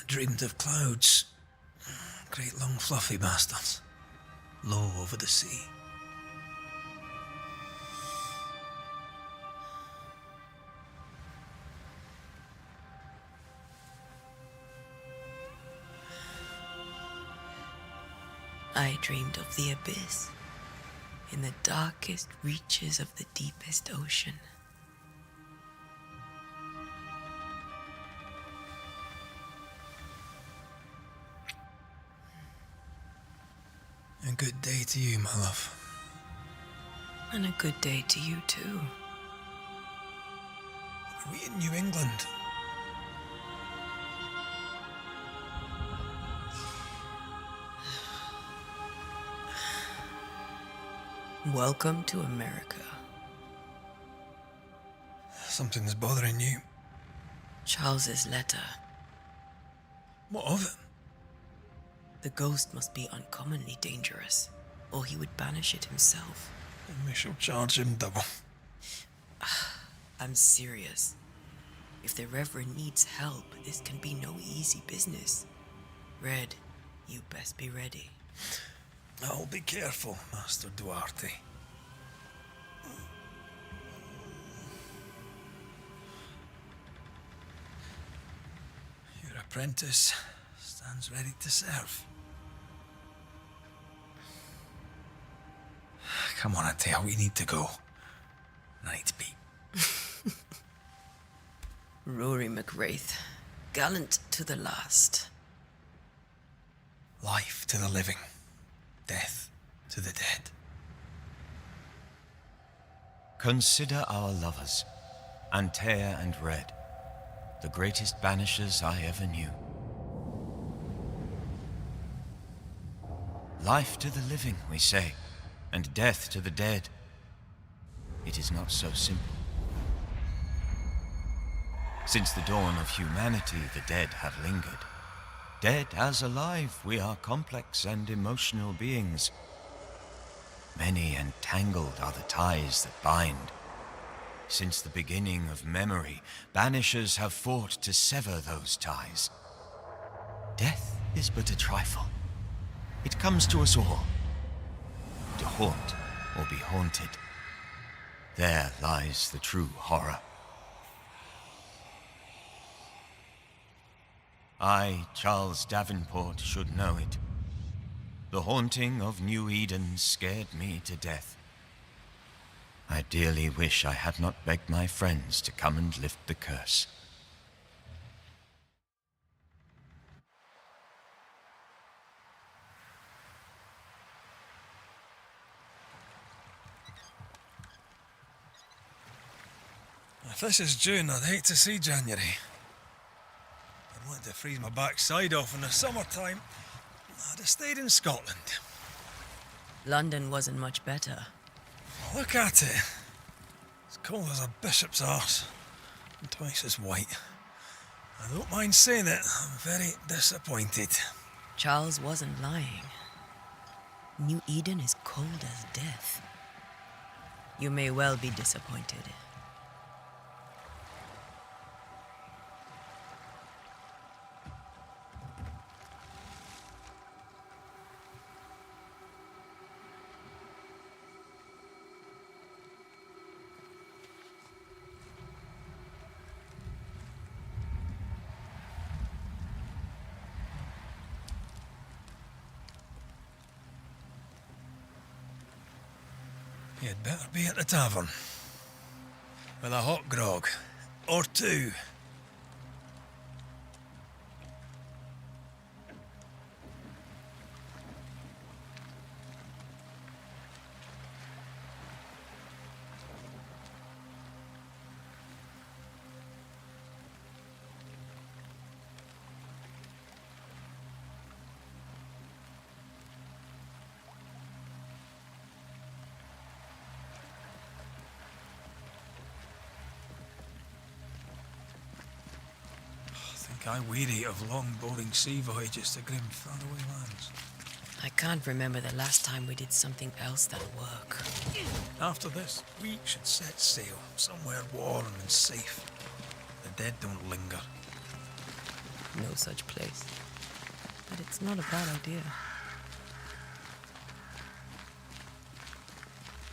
dreamed of clouds. Great long fluffy bastards. Low over the sea. I dreamed of the abyss, in the darkest reaches of the deepest ocean. A good day to you, my love. And a good day to you, too. Are we in New England? Welcome to America. Something's bothering you. Charles's letter. What of it? The ghost must be uncommonly dangerous, or he would banish it himself. And we shall charge him double. I'm serious. If the Reverend needs help, this can be no easy business. Red, you best be ready. I'll be careful, Master Duarte. Your apprentice stands ready to serve. Come on, Atea, we need to go. I need to be. Rory McWraith, gallant to the last. Life to the living, death to the dead. Consider our lovers, Antea and Red, the greatest banishers I ever knew. Life to the living, we say, and death to the dead. It is not so simple. Since the dawn of humanity, the dead have lingered. Dead as alive, we are complex and emotional beings. Many and tangled are the ties that bind. Since the beginning of memory, banishers have fought to sever those ties. Death is but a trifle. It comes to us all. To haunt or be haunted. There lies the true horror. I, Charles Davenport, should know it. The haunting of New Eden scared me to death. I dearly wish I had not begged my friends to come and lift the curse. If this is June, I'd hate to see January. I'd want to freeze my backside off in the summertime. I'd have stayed in Scotland. London wasn't much better. Look at it. It's cold as a bishop's arse. And twice as white. I don't mind saying it, I'm very disappointed. Charles wasn't lying. New Eden is cold as death. You may well be disappointed. You'd better be at the tavern. With a hot grog. Or two. I weary of long, boring sea voyages to grim, faraway lands. I can't remember the last time we did something else than work. After this, we should set sail somewhere warm and safe. The dead don't linger. no such place. But it's not a bad idea.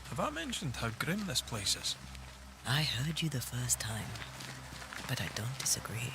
Have I mentioned how grim this place is? I heard you the first time, but I don't disagree.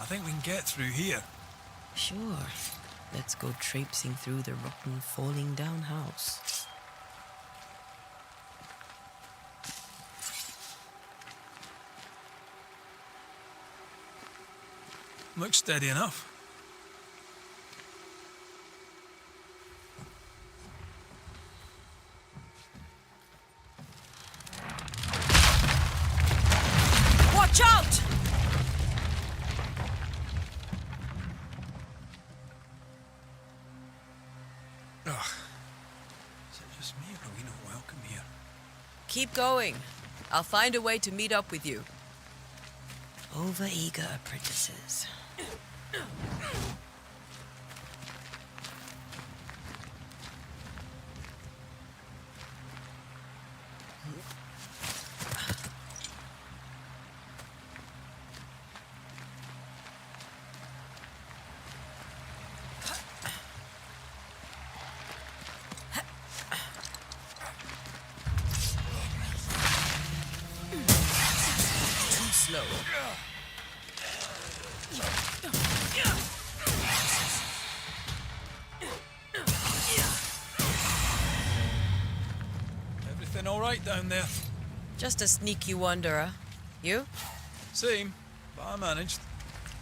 I think we can get through here. Sure. Let's go traipsing through the rotten, falling down house. Looks steady enough. Watch out! Ugh. Is it just me or are we not welcome here? Keep going. I'll find a way to meet up with you. Overeager apprentices. Too slow. Everything all right down there? Just a sneaky wanderer. You? Same, but I managed.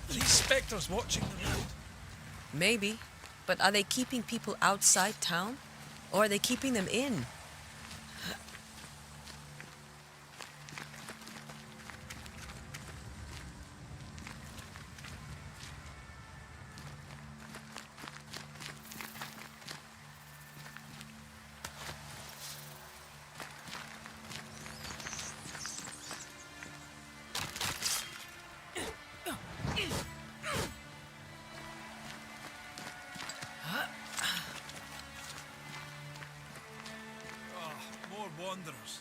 Are these spectres watching the road? Maybe. But are they keeping people outside town? Or are they keeping them in? More wanderers.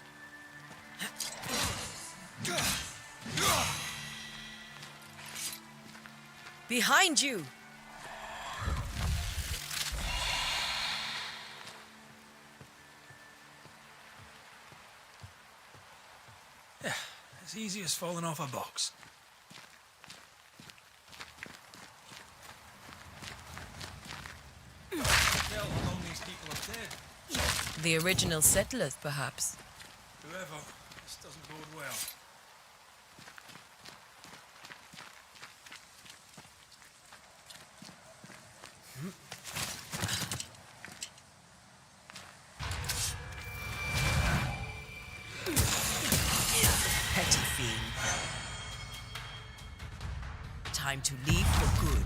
Behind you! Yeah, as easy as falling off a box. Tell how long these people are dead. The original settlers, perhaps. Whoever, this doesn't bode well. Petty fiend. Time to leave for good.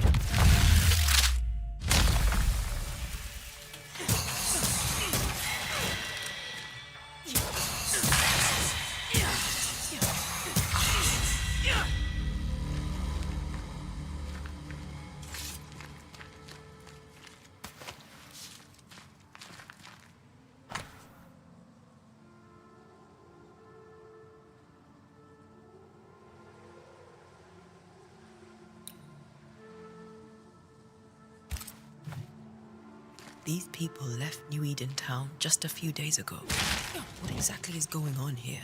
These people left New Eden Town just a few days ago. What exactly is going on here?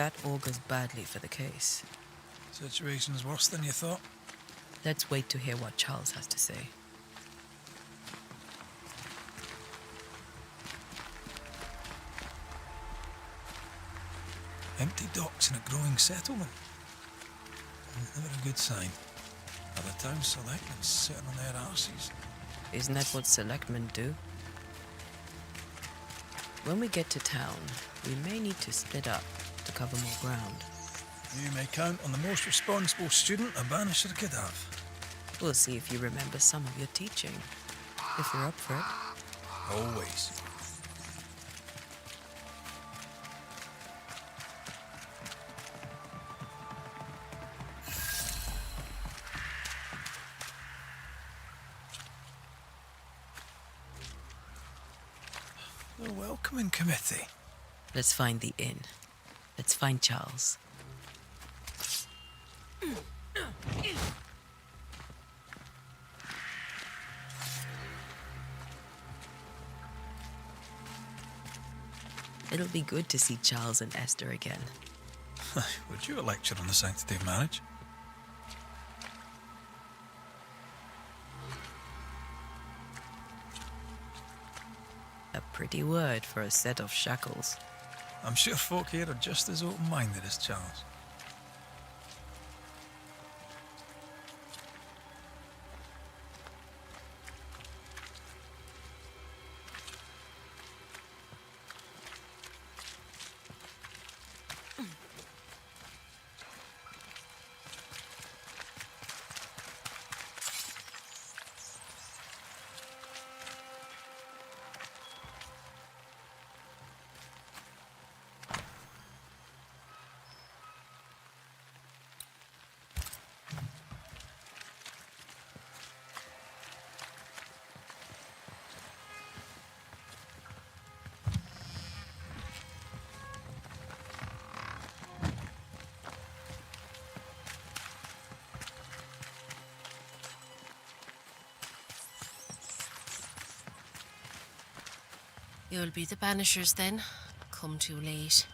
That augurs badly for the case. Situation's worse than you thought. Let's wait to hear what Charles has to say. Empty docks in a growing settlement. Never a good sign. Other towns selectmen sitting on their arses. Isn't that what selectmen do? When we get to town, we may need to split up to cover more ground. You may count on the most responsible student a Banisher could have. We'll see if you remember some of your teaching. If you're up for it. Always. The welcoming committee. Let's find the inn. Let's find Charles. It'll be good to see Charles and Esther again. Would you a lecture on the sanctity of marriage? A pretty word for a set of shackles. I'm sure folk here are just as open-minded as Charles. You'll be the Banishers then? Come too late.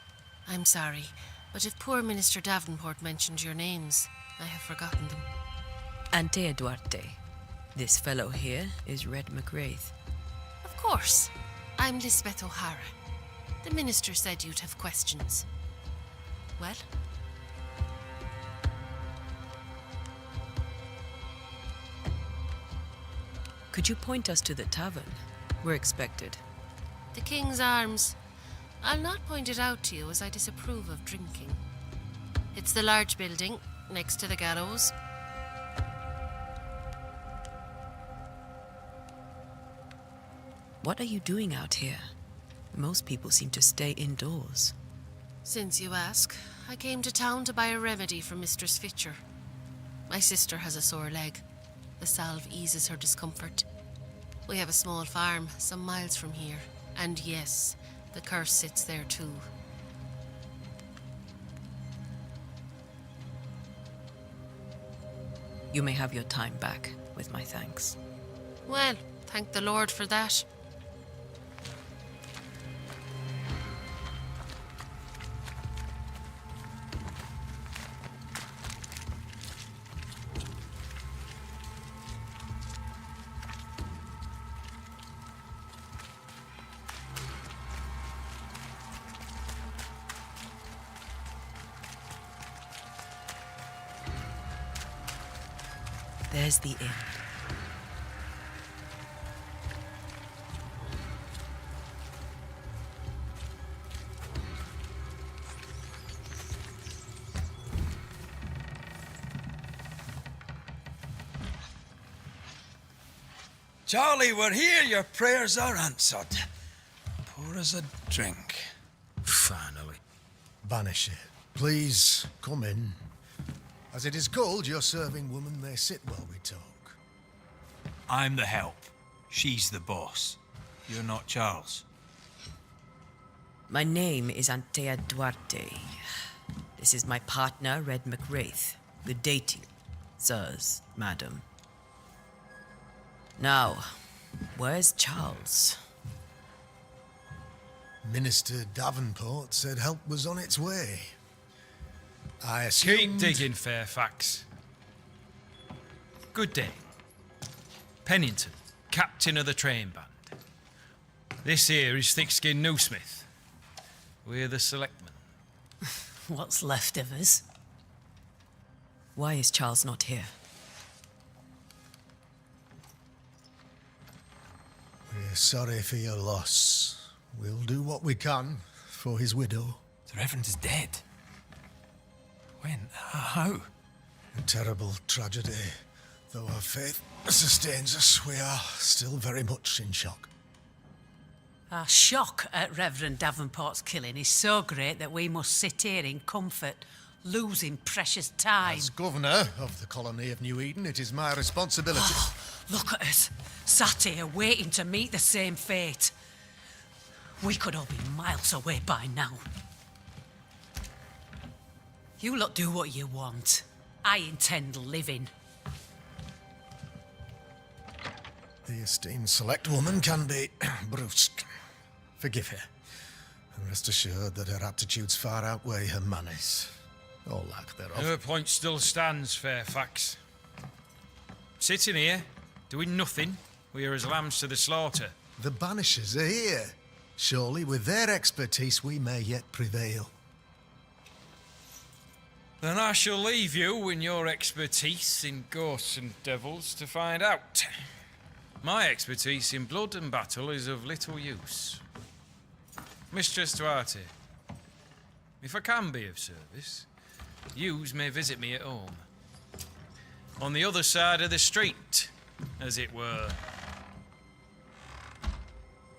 I'm sorry, but if poor Minister Davenport mentioned your names, I have forgotten them. Antea Duarte. This fellow here is Red McWraith. Of course. I'm Lisbeth O'Hara. The minister said you'd have questions. Well? Could you point us to the tavern? We're expected. The King's Arms. I'll not point it out to you as I disapprove of drinking. It's the large building, next to the gallows. What are you doing out here? Most people seem to stay indoors. Since you ask, I came to town to buy a remedy for Mistress Fitcher. My sister has a sore leg. The salve eases her discomfort. We have a small farm, some miles from here. And yes, the curse sits there too. You may have your time back, with my thanks. Well, thank the Lord for that. There's the inn. Charlie, we're here. Your prayers are answered. Pour us a drink. Finally. Banisher, please come in. As it is called, your serving woman may sit while we talk. I'm the help. She's the boss. You're not Charles. My name is Antea Duarte. This is my partner, Red McWraith. Good day to you, sirs, madam. Now, where's Charles? Minister Davenport said help was on its way. I assumed... Keep digging, Fairfax. Good day. Pennington, captain of the train band. This here is Thickskin Newsmith. We're the selectmen. What's left of us? Why is Charles not here? We're sorry for your loss. We'll do what we can for his widow. The Reverend is dead. When? How? A terrible tragedy. Though our faith sustains us, we are still very much in shock. Our shock at Reverend Davenport's killing is so great that we must sit here in comfort, losing precious time. As governor of the colony of New Eden, it is my responsibility... Look at us, sat here waiting to meet the same fate. We could all be miles away by now. You lot do what you want. I intend living. The esteemed select woman can be brusque. Forgive her. And rest assured that her attitudes far outweigh her manners. Or lack thereof. Her point still stands, Fairfax. Sitting here, doing nothing, we are as lambs to the slaughter. The Banishers are here. Surely with their expertise we may yet prevail. Then I shall leave you and your expertise in ghosts and devils to find out. My expertise in blood and battle is of little use. Mistress Duarte, if I can be of service, yous may visit me at home. On the other side of the street, as it were.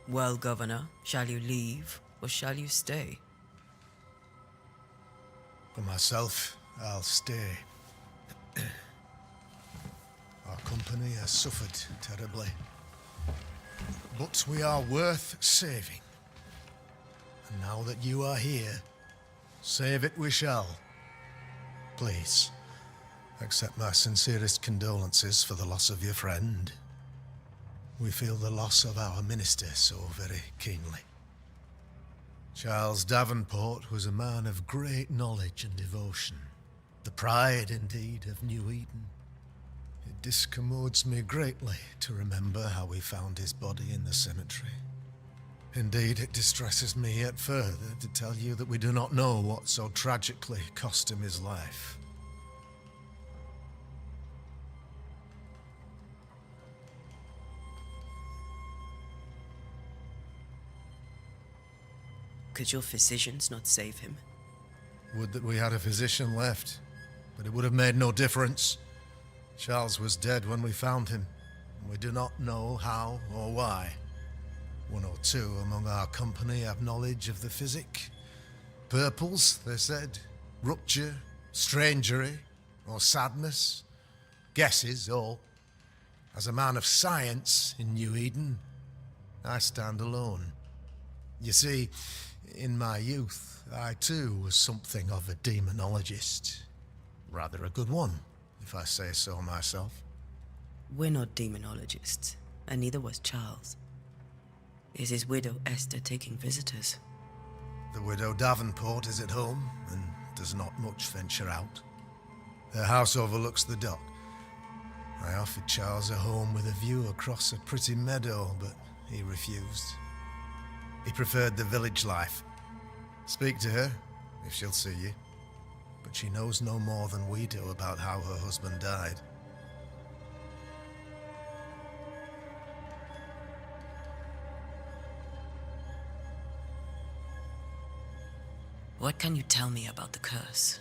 Well, Governor, shall you leave or shall you stay? For myself, I'll stay. Our company has suffered terribly. But we are worth saving. And now that you are here, save it we shall. Please, accept my sincerest condolences for the loss of your friend. We feel the loss of our minister so very keenly. Charles Davenport was a man of great knowledge and devotion. The pride, indeed, of New Eden. It discommodes me greatly to remember how we found his body in the cemetery. Indeed, it distresses me yet further to tell you that we do not know what so tragically cost him his life. Could your physicians not save him? Would that we had a physician left, but it would have made no difference. Charles was dead when we found him, and we do not know how or why. One or two among our company have knowledge of the physic. Purples, they said, rupture, strangery, or sadness. Guesses, all. As a man of science in New Eden, I stand alone. You see, in my youth, I too was something of a demonologist. Rather a good one, if I say so myself. We're not demonologists, and neither was Charles. Is his widow Esther taking visitors? The widow Davenport is at home, and does not much venture out. Her house overlooks the dock. I offered Charles a home with a view across a pretty meadow, but he refused. He preferred the village life. Speak to her, if she'll see you. But she knows no more than we do about how her husband died. What can you tell me about the curse?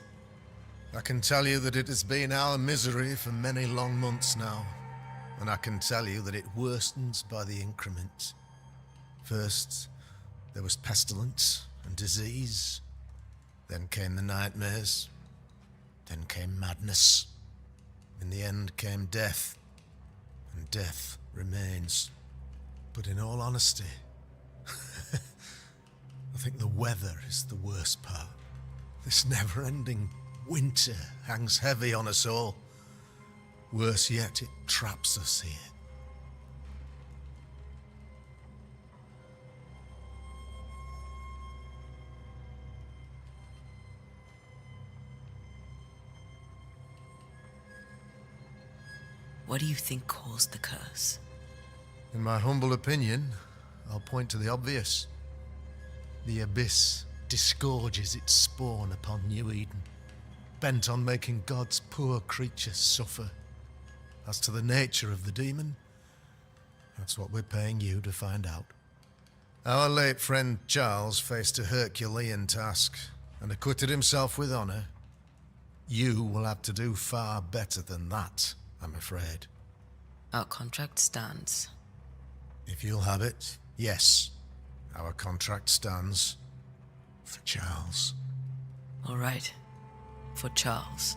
I can tell you that it has been our misery for many long months now. And I can tell you that it worstens by the increment. First, there was pestilence and disease. Then came the nightmares. Then came madness. In the end came death. And death remains. But in all honesty, I think the weather is the worst part. This never-ending winter hangs heavy on us all. Worse yet, it traps us here. What do you think caused the curse? In my humble opinion, I'll point to the obvious. The abyss disgorges its spawn upon New Eden, bent on making God's poor creatures suffer. As to the nature of the demon, that's what we're paying you to find out. Our late friend Charles faced a Herculean task and acquitted himself with honor. You will have to do far better than that, I'm afraid. Our contract stands. If you'll have it, yes. Our contract stands for Charles. All right. For Charles.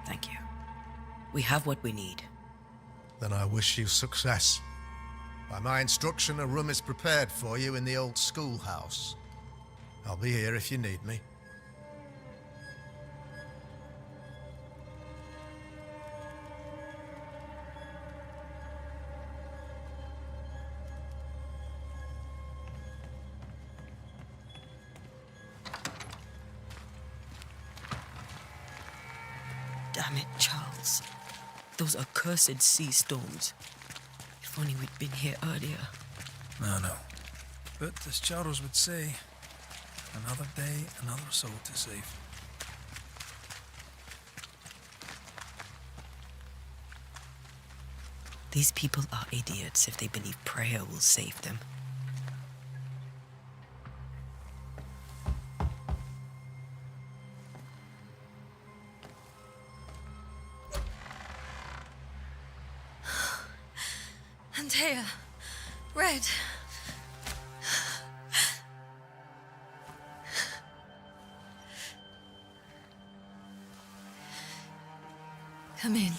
Thank you. We have what we need. Then I wish you success. By my instruction, a room is prepared for you in the old schoolhouse. I'll be here if you need me. Damn it, Charles. Those accursed sea storms. If only we'd been here earlier. No. But as Charles would say, another day, another soul to save. These people are idiots if they believe prayer will save them. Antea, Red. Come in.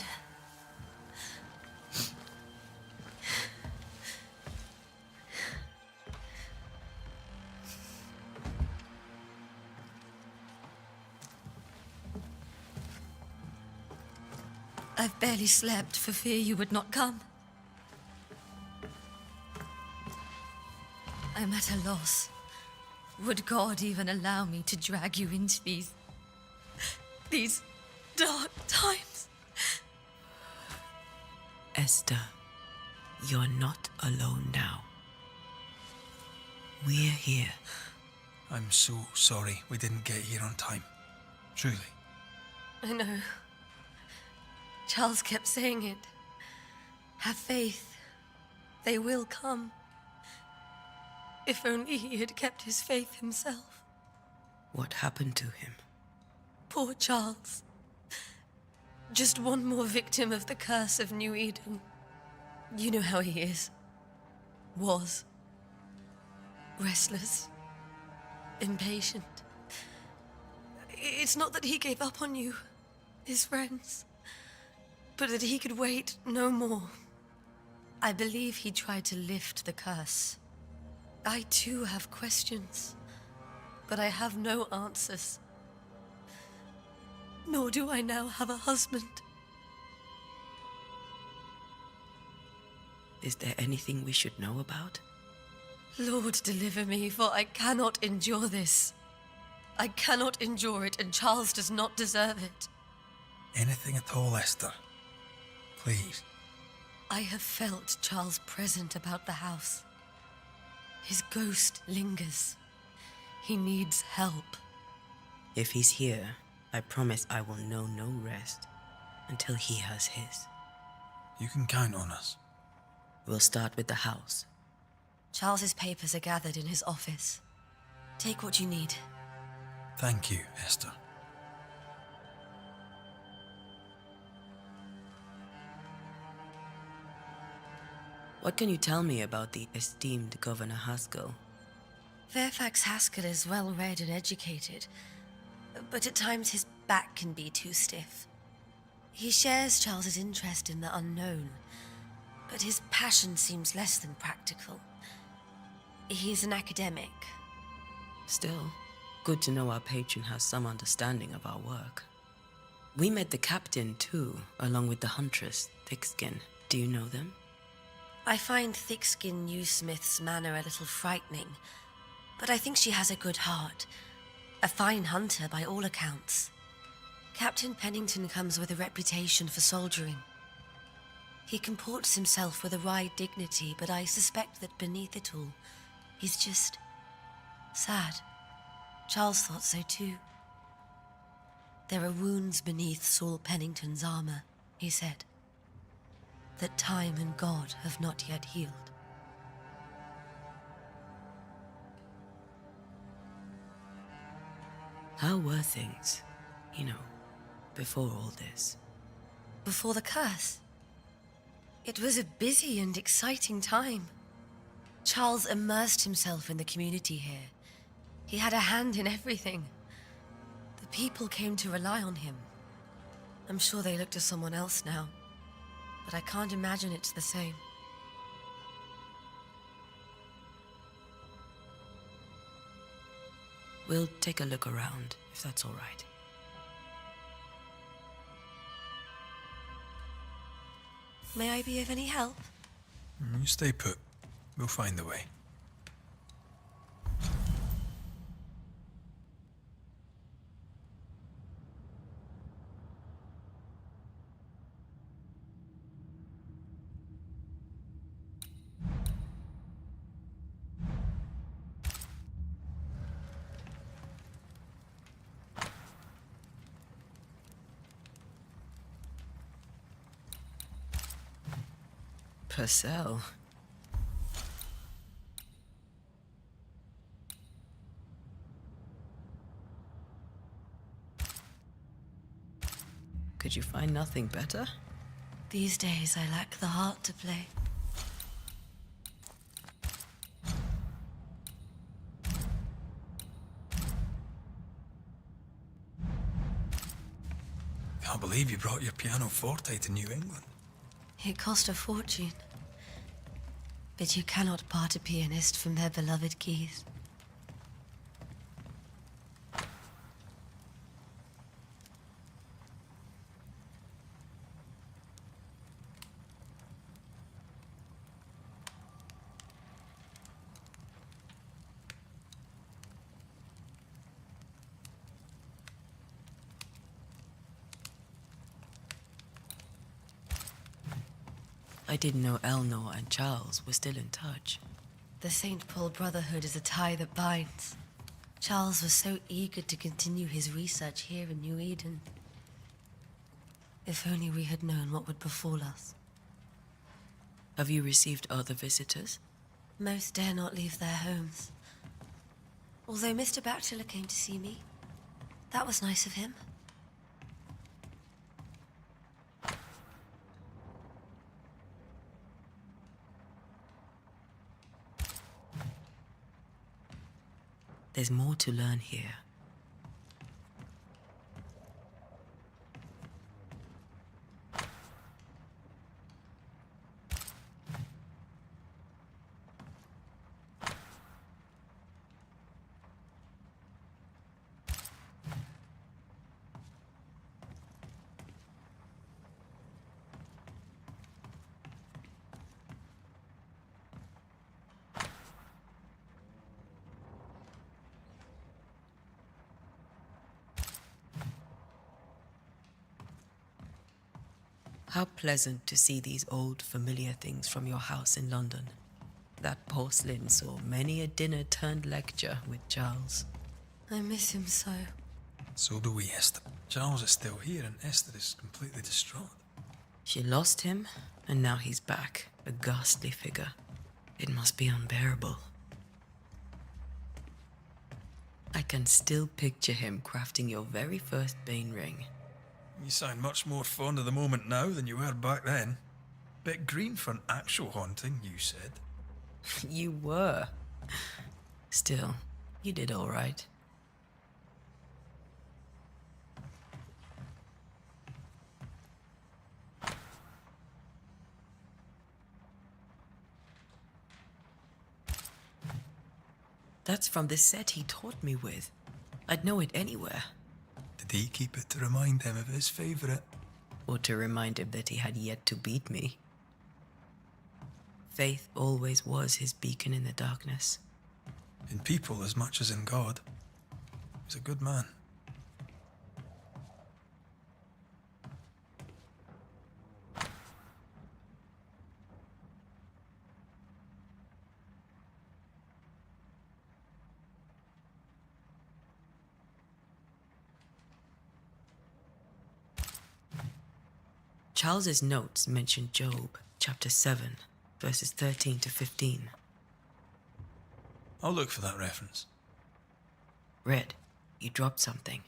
I've barely slept for fear you would not come. I'm at a loss. Would God even allow me to drag you into these dark times? Esther, you're not alone now. We're here. I'm so sorry we didn't get here on time. Truly. I know. Charles kept saying it. Have faith. They will come. If only he had kept his faith himself. What happened to him? Poor Charles. Just one more victim of the curse of New Eden. You know how he is. Was. Restless. Impatient. It's not that he gave up on you, his friends, but that he could wait no more. I believe he tried to lift the curse. I too have questions, but I have no answers. Nor do I now have a husband. Is there anything we should know about? Lord, deliver me, for I cannot endure this. I cannot endure it, and Charles does not deserve it. Anything at all, Esther. Please. I have felt Charles present about the house. His ghost lingers. He needs help. If he's here, I promise I will know no rest until he has his. You can count on us. We'll start with the house. Charles's papers are gathered in his office. Take what you need. Thank you, Esther. What can you tell me about the esteemed Governor Haskell? Fairfax Haskell is well read and educated, but at times his back can be too stiff. He shares Charles's interest in the unknown, but his passion seems less than practical. He's an academic. Still, good to know our patron has some understanding of our work. We met the captain, too, along with the huntress, Thickskin. Do you know them? I find Thickskin Newsmith's manner a little frightening, but I think she has a good heart. A fine hunter by all accounts. Captain Pennington comes with a reputation for soldiering. He comports himself with a wry dignity, but I suspect that beneath it all, he's just sad. Charles thought so too. There are wounds beneath Saul Pennington's armor, he said, that time and God have not yet healed. How were things, before all this? Before the curse, it was a busy and exciting time. Charles immersed himself in the community here. He had a hand in everything. The people came to rely on him. I'm sure they look to someone else now, but I can't imagine it's the same. We'll take a look around, if that's all right. May I be of any help? You stay put. We'll find the way. Purcell. Could you find nothing better? These days I lack the heart to play. Can't believe you brought your pianoforte to New England. It cost a fortune. But you cannot part a pianist from their beloved keys. I didn't know Eleanor and Charles were still in touch. The St. Paul Brotherhood is a tie that binds. Charles was so eager to continue his research here in New Eden. If only we had known what would befall us. Have you received other visitors? Most dare not leave their homes. Although Mr. Bachelor came to see me. That was nice of him. There's more to learn here. How pleasant to see these old, familiar things from your house in London. That porcelain saw many a dinner-turned-lecture with Charles. I miss him so. So do we, Esther. Charles is still here and Esther is completely distraught. She lost him, and now he's back, a ghastly figure. It must be unbearable. I can still picture him crafting your very first Bane ring. You sound much more fond of the moment now than you were back then. Bit green for an actual haunting, you said. You were. Still, you did all right. That's from the set he taught me with. I'd know it anywhere. Did he keep it to remind him of his favourite? Or to remind him that he had yet to beat me. Faith always was his beacon in the darkness. In people as much as in God. He's a good man. Charles's notes mention Job, chapter 7, verses 13 to 15. I'll look for that reference. Red, you dropped something.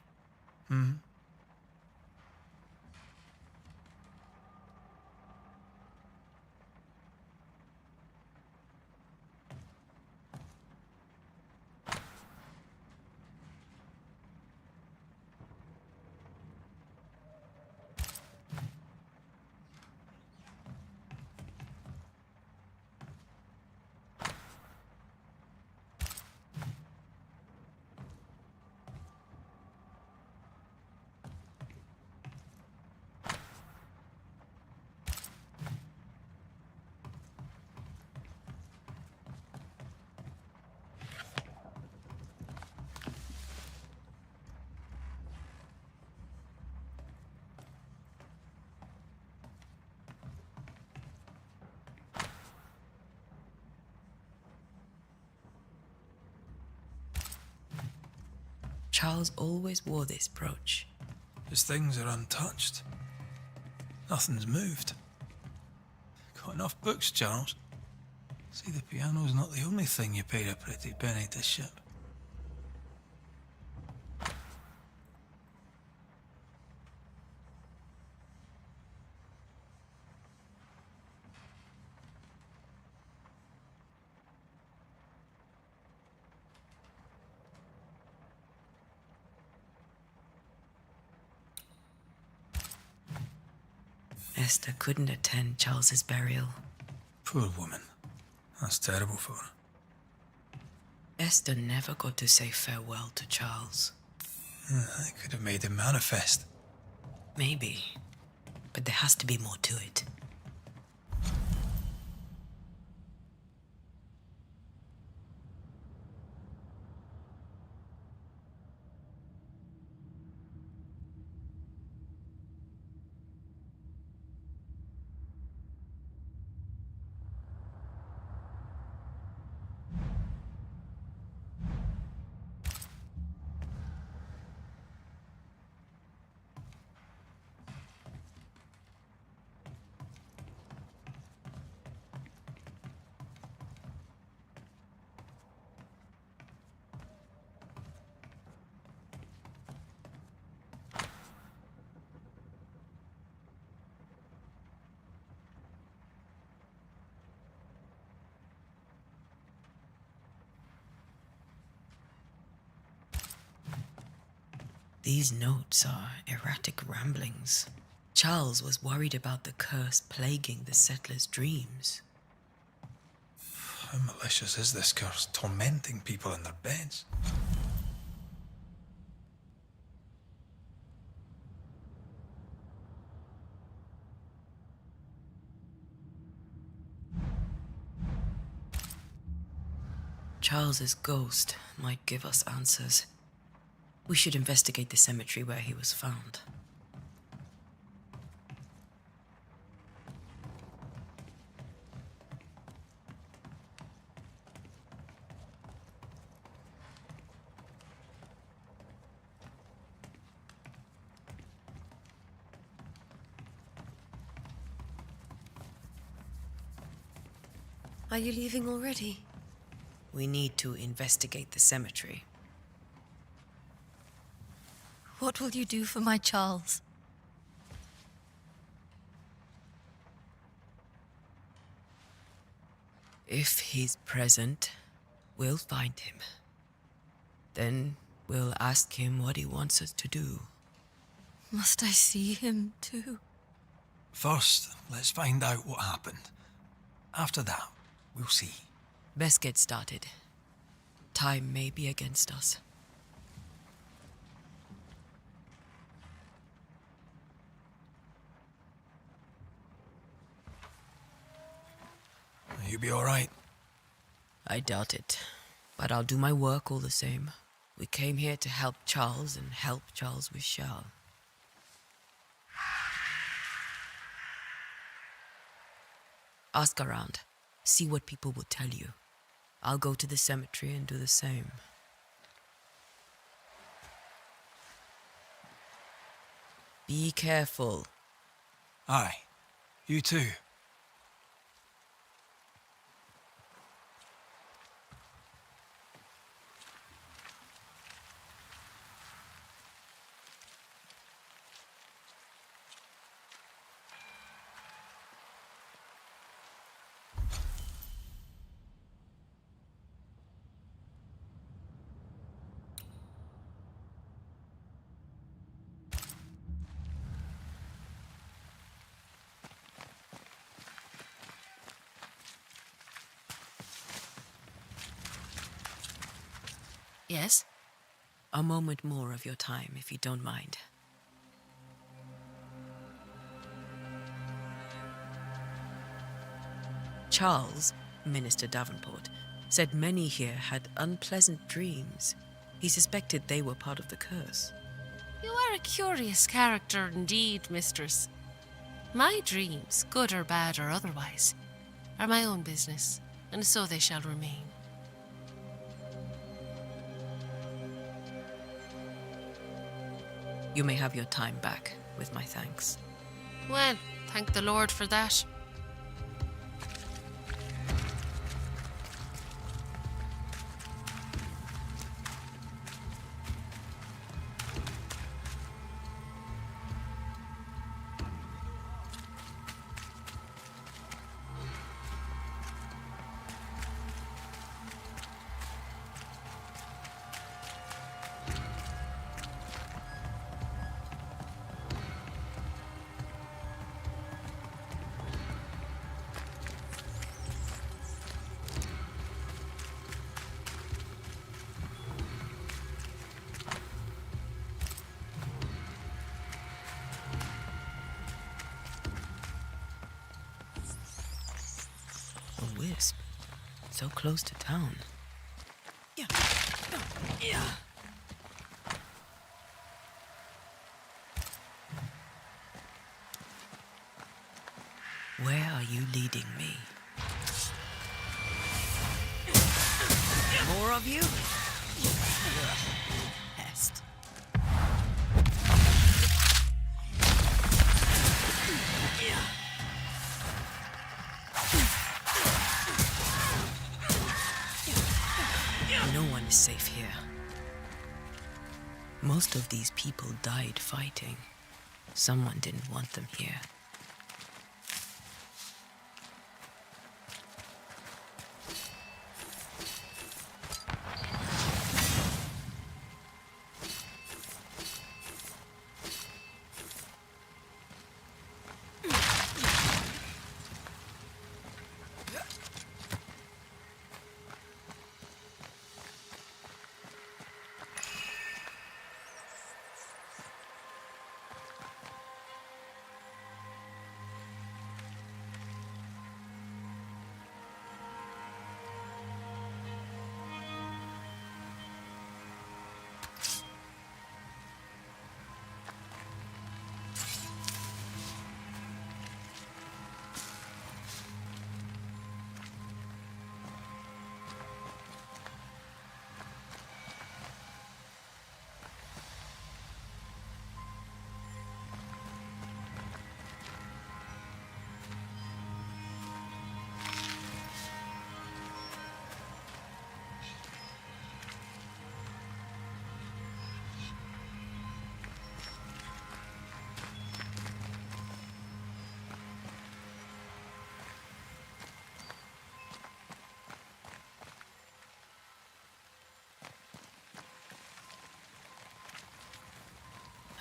Charles always wore this brooch. His things are untouched. Nothing's moved. Got enough books, Charles. See, the piano's not the only thing you paid a pretty penny to ship. Esther couldn't attend Charles's burial. Poor woman. That's terrible for her. Esther never got to say farewell to Charles. I could have made him manifest. Maybe, but there has to be more to it. These notes are erratic ramblings. Charles was worried about the curse plaguing the settlers' dreams. How malicious is this curse, tormenting people in their beds? Charles's ghost might give us answers. We should investigate the cemetery where he was found. Are you leaving already? We need to investigate the cemetery. What will you do for my Charles? If he's present, we'll find him. Then we'll ask him what he wants us to do. Must I see him too? First, let's find out what happened. After that, we'll see. Best get started. Time may be against us. You be all right? I doubt it, but I'll do my work all the same. We came here to help Charles and help Charles with Charles. Ask around. See what people will tell you. I'll go to the cemetery and do the same. Be careful. Aye. You too. Yes? A moment more of your time, if you don't mind. Charles, Minister Davenport, said many here had unpleasant dreams. He suspected they were part of the curse. You are a curious character indeed, mistress. My dreams, good or bad or otherwise, are my own business, and so they shall remain. You may have your time back, with my thanks. Well, thank the Lord for that. A wisp. So close to town. Yeah. Yeah. Where are you leading me? More of you? Pest. No one is safe here. Most of these people died fighting. Someone didn't want them here.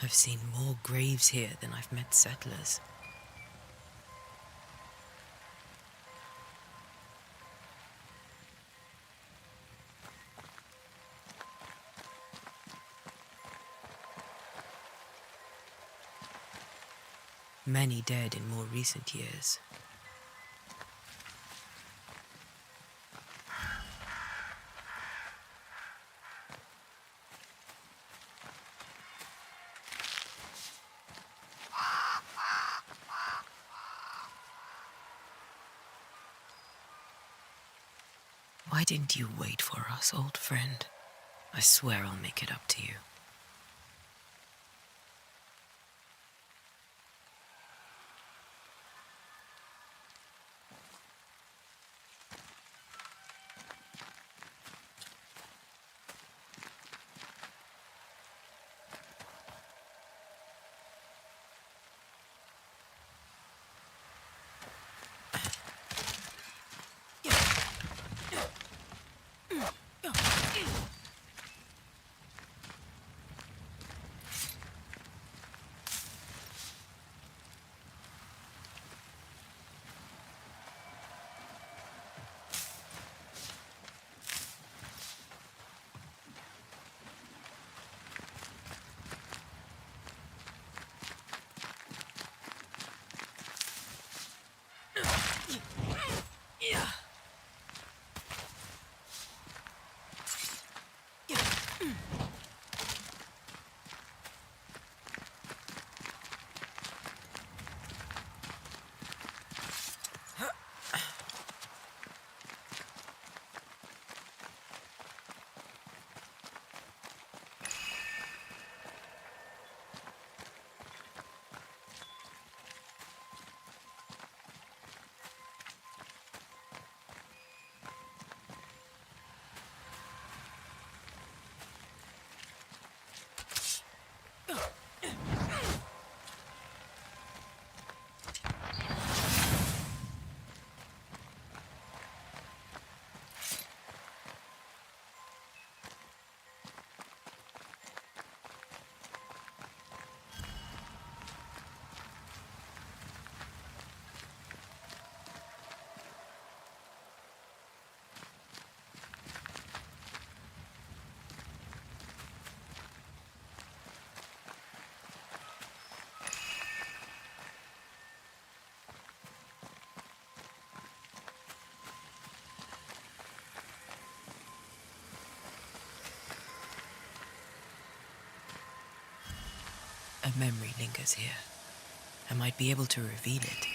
I've seen more graves here than I've met settlers. Many dead in more recent years. Why didn't you wait for us, old friend? I swear I'll make it up to you. A memory lingers here. I might be able to reveal it.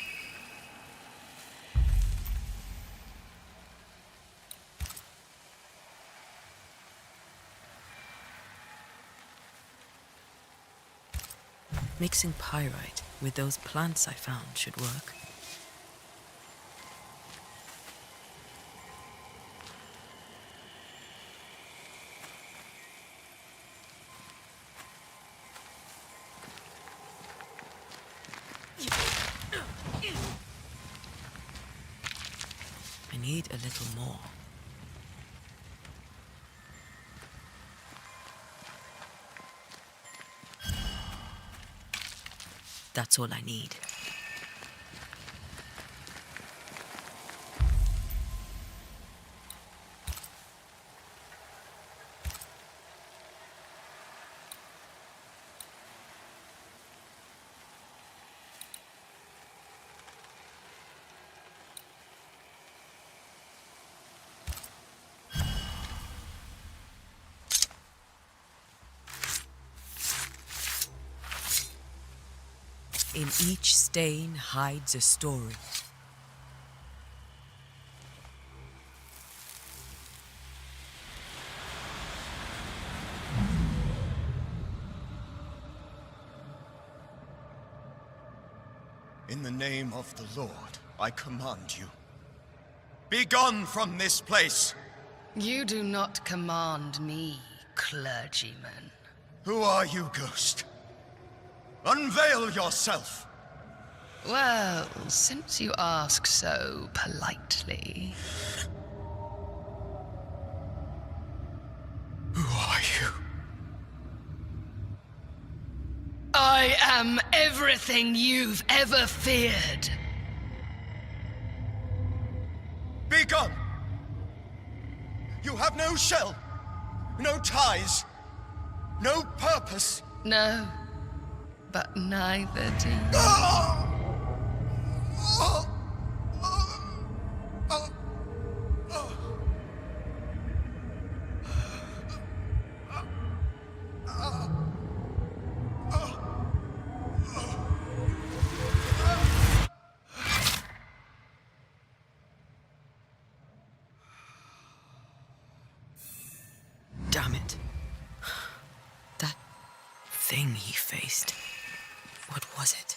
Mixing pyrite with those plants I found should work. I need a little more. That's all I need. In each stain hides a story. In the name of the Lord, I command you. Be gone from this place! You do not command me, clergyman. Who are you, ghost? Unveil yourself! Well, since you ask so politely. Who are you? I am everything you've ever feared. Be gone! You have no shell, no ties, no purpose. No, but neither do you. thing he faced. What was it?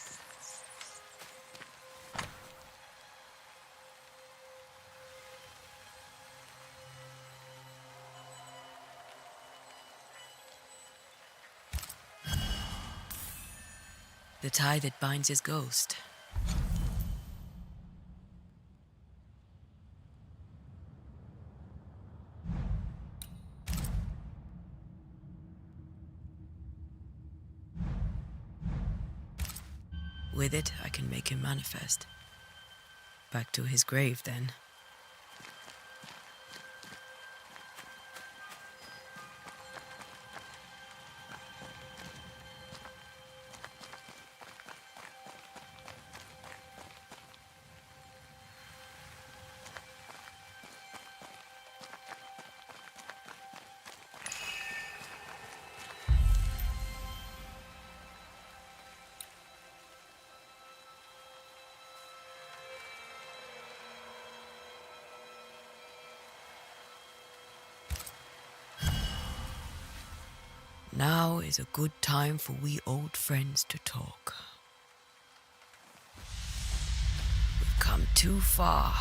The tie that binds his ghost. With it, I can make him manifest. Back to his grave, then. Now is a good time for we old friends to talk. We've come too far,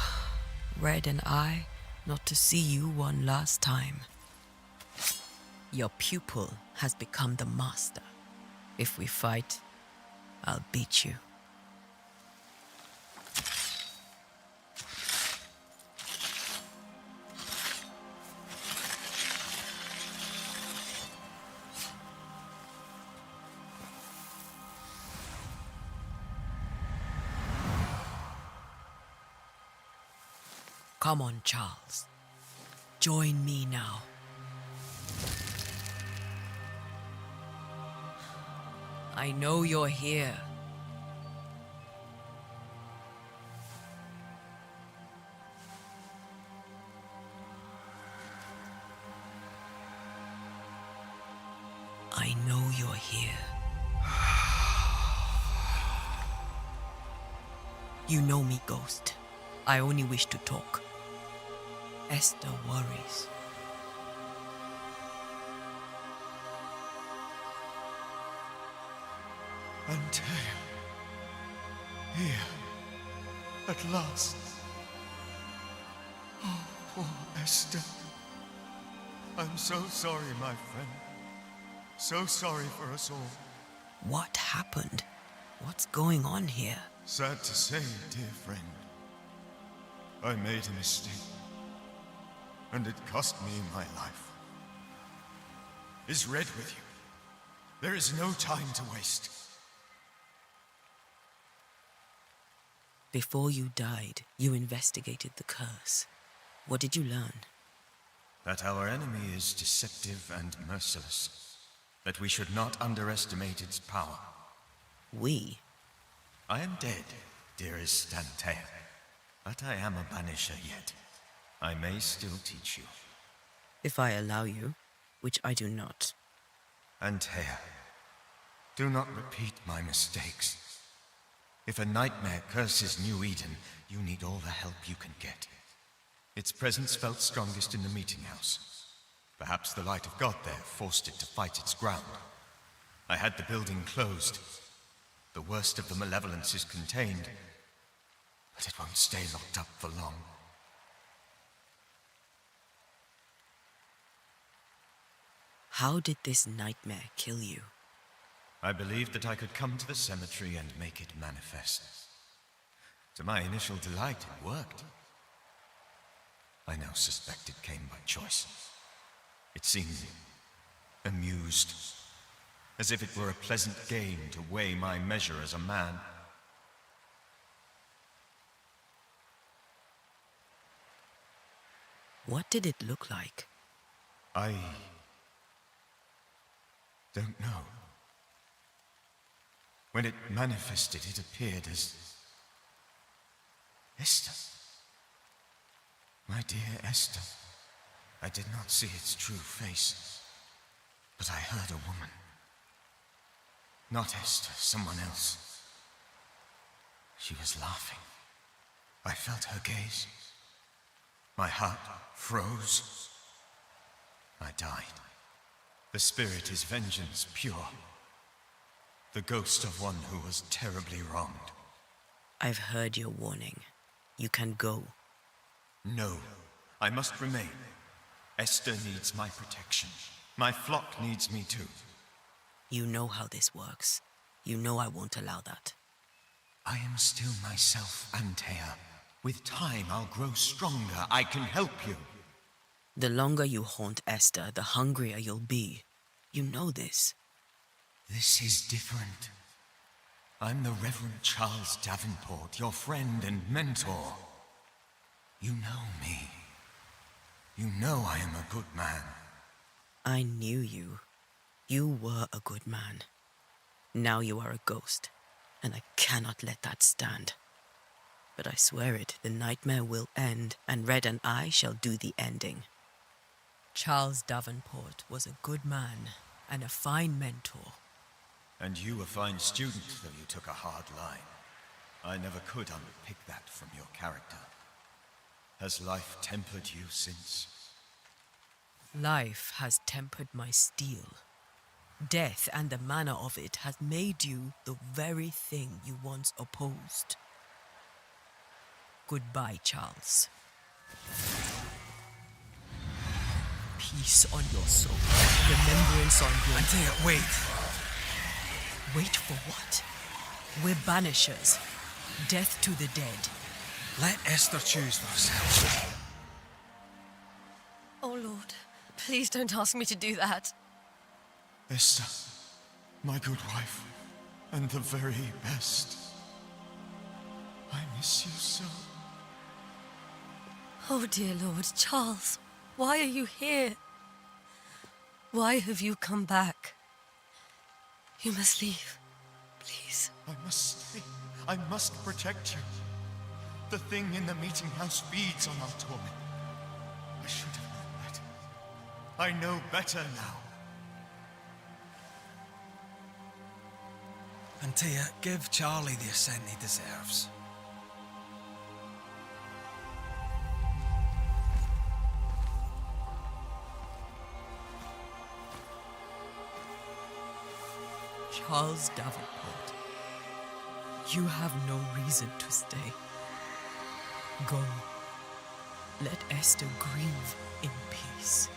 Red and I, not to see you one last time. Your pupil has become the master. If we fight, I'll beat you. Come on, Charles. Join me now. I know you're here. I know you're here. You know me, Ghost. I only wish to talk. Esther worries. Antea, here, at last. Oh, poor Esther. I'm so sorry, my friend. So sorry for us all. What happened? What's going on here? Sad to say, dear friend, I made a mistake, and it cost me my life. Is Red with you? There is no time to waste. Before you died, you investigated the curse. What did you learn? That our enemy is deceptive and merciless. That we should not underestimate its power. We? I am dead, dearest Antea. But I am a banisher yet. I may still teach you. If I allow you, which I do not. Antea, do not repeat my mistakes. If a nightmare curses New Eden, you need all the help you can get. Its presence felt strongest in the meeting house. Perhaps the light of God there forced it to fight its ground. I had the building closed. The worst of the malevolence is contained, but it won't stay locked up for long. How did this nightmare kill you? I believed that I could come to the cemetery and make it manifest. To my initial delight, it worked. I now suspect it came by choice. It seemed amused, as if it were a pleasant game to weigh my measure as a man. What did it look like? I don't know. When it manifested, it appeared as Esther. My dear Esther. I did not see its true face, but I heard a woman. Not Esther, someone else. She was laughing. I felt her gaze. My heart froze. I died. The spirit is vengeance pure. The ghost of one who was terribly wronged. I've heard your warning. You can go. No, I must remain. Esther needs my protection. My flock needs me too. You know how this works. You know I won't allow that. I am still myself, Antea. With time, I'll grow stronger. I can help you. The longer you haunt Esther, the hungrier you'll be. You know this. This is different. I'm the Reverend Charles Davenport, your friend and mentor. You know me. You know I am a good man. I knew you. You were a good man. Now you are a ghost, and I cannot let that stand. But I swear it, the nightmare will end, and Red and I shall do the ending. Charles Davenport was a good man and a fine mentor. And you a fine student, though you took a hard line. I never could unpick that from your character. Has life tempered you since? Life has tempered my steel. Death and the manner of it has made you the very thing you once opposed. Goodbye, Charles. Peace on your soul. Remembrance on your... Antea, wait. Wait for what? We're banishers. Death to the dead. Let Esther choose for herself. Oh, Lord, please don't ask me to do that. Esther, my good wife, and the very best. I miss you so. Oh, dear Lord, Charles, why are you here? Why have you come back? You must leave, please. I must stay. I must protect you. The thing in the meeting house feeds on our torment. I should have known better. I know better now. Antea, give Charlie the ascent he deserves. Charles Davenport, you have no reason to stay. Go. Let Esther grieve in peace.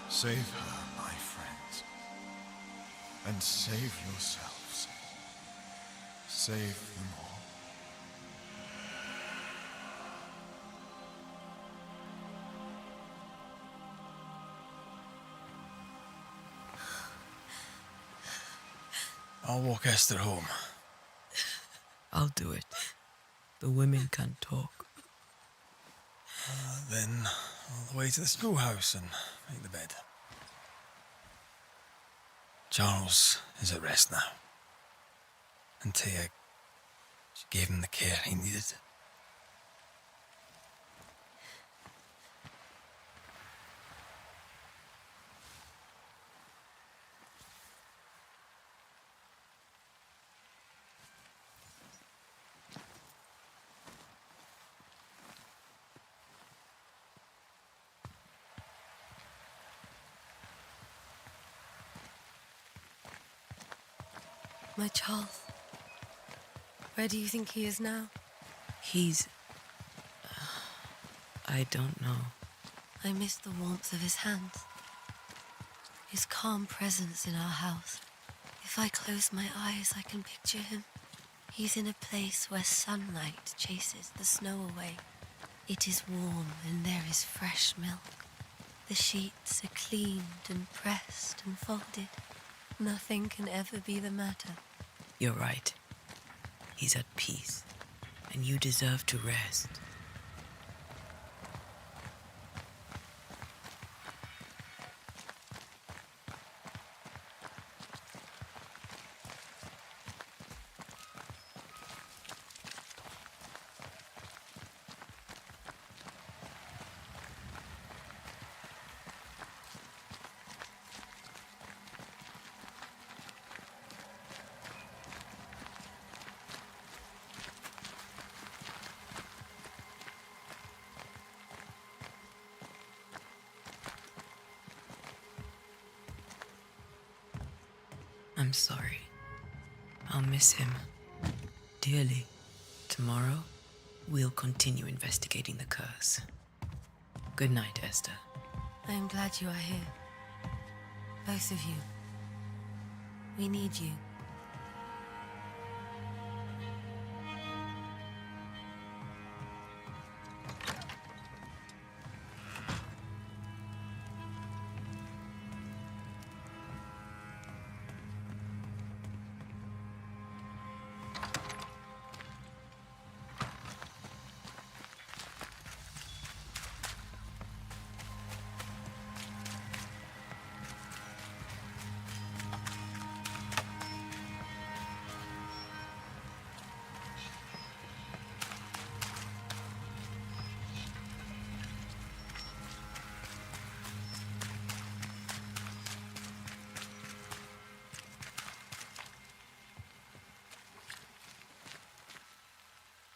Save her, my friends. And save yourselves. Save them all. I'll walk Esther home. I'll do it. The women can talk. Then all the way to the schoolhouse and make the bed. Charles is at rest now. Antea, she gave him the care he needed. My Charles, where do you think he is now? He's... I don't know. I miss the warmth of his hands, his calm presence in our house. If I close my eyes, I can picture him. He's in a place where sunlight chases the snow away. It is warm and there is fresh milk. The sheets are cleaned and pressed and folded. Nothing can ever be the matter. You're right. He's at peace, and you deserve to rest. sorry. I'll miss him dearly. Tomorrow, we'll continue investigating the curse. Good night, Esther. I am glad you are here. Both of you. We need you.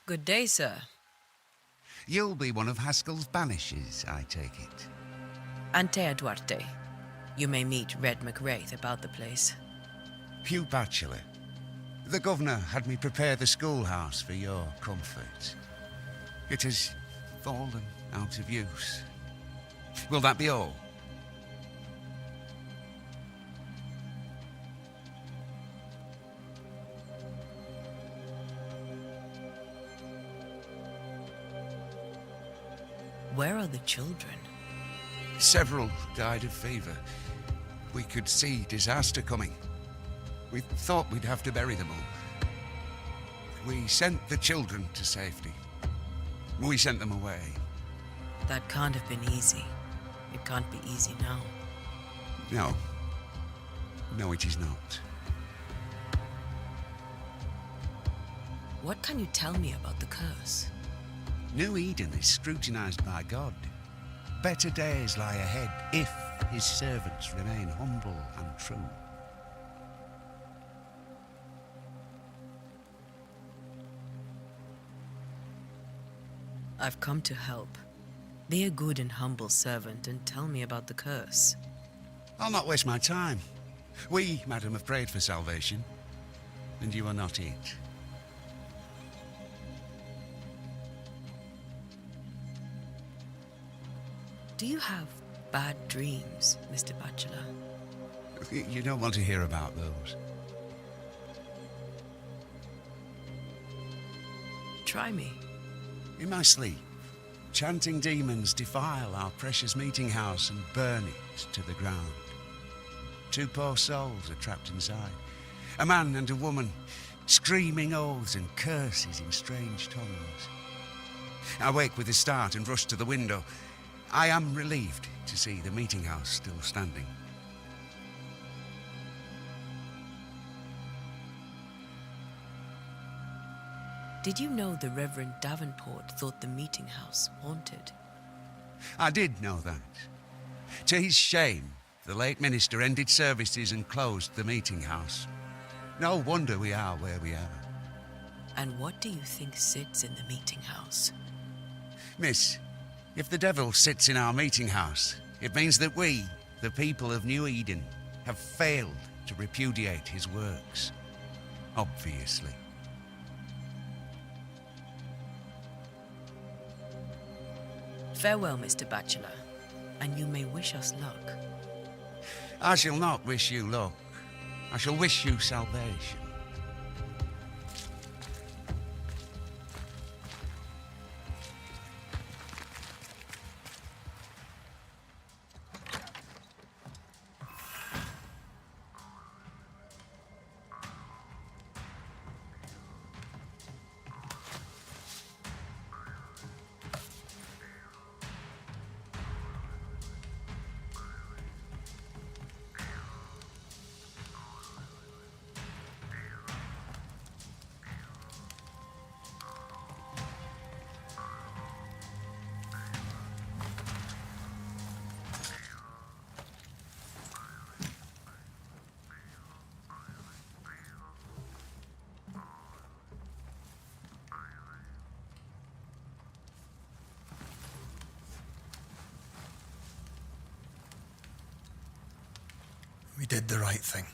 Good day, sir. You'll be one of Haskell's Banishers, I take it. Antea Duarte. You may meet Red McWraith about the place. Hugh Bachelor. The governor had me prepare the schoolhouse for your comfort. It has fallen out of use. Will that be all? Where are the children? Several died of fever. We could see disaster coming. We thought we'd have to bury them all. We sent the children to safety. We sent them away. That can't have been easy. It can't be easy now. No. No, it is not. What can you tell me about the curse? New Eden is scrutinized by God. Better days lie ahead if his servants remain humble and true. I've come to help. Be a good and humble servant and tell me about the curse. I'll not waste my time. We, madam, have prayed for salvation, and you are not it. Do you have bad dreams, Mr. Bachelor? You don't want to hear about those. Try me. In my sleep, chanting demons defile our precious meeting house and burn it to the ground. 2 poor souls are trapped inside. A man and a woman, screaming oaths and curses in strange tongues. I wake with a start and rush to the window. I am relieved to see the meeting house still standing. Did you know the Reverend Davenport thought the meeting house haunted? I did know that. To his shame, the late minister ended services and closed the meeting house. No wonder we are where we are. And what do you think sits in the meeting house? Miss, if the devil sits in our meeting house, it means that we, the people of New Eden, have failed to repudiate his works. Obviously. Farewell, Mr. Bachelor, and you may wish us luck. I shall not wish you luck. I shall wish you salvation. We did the right thing.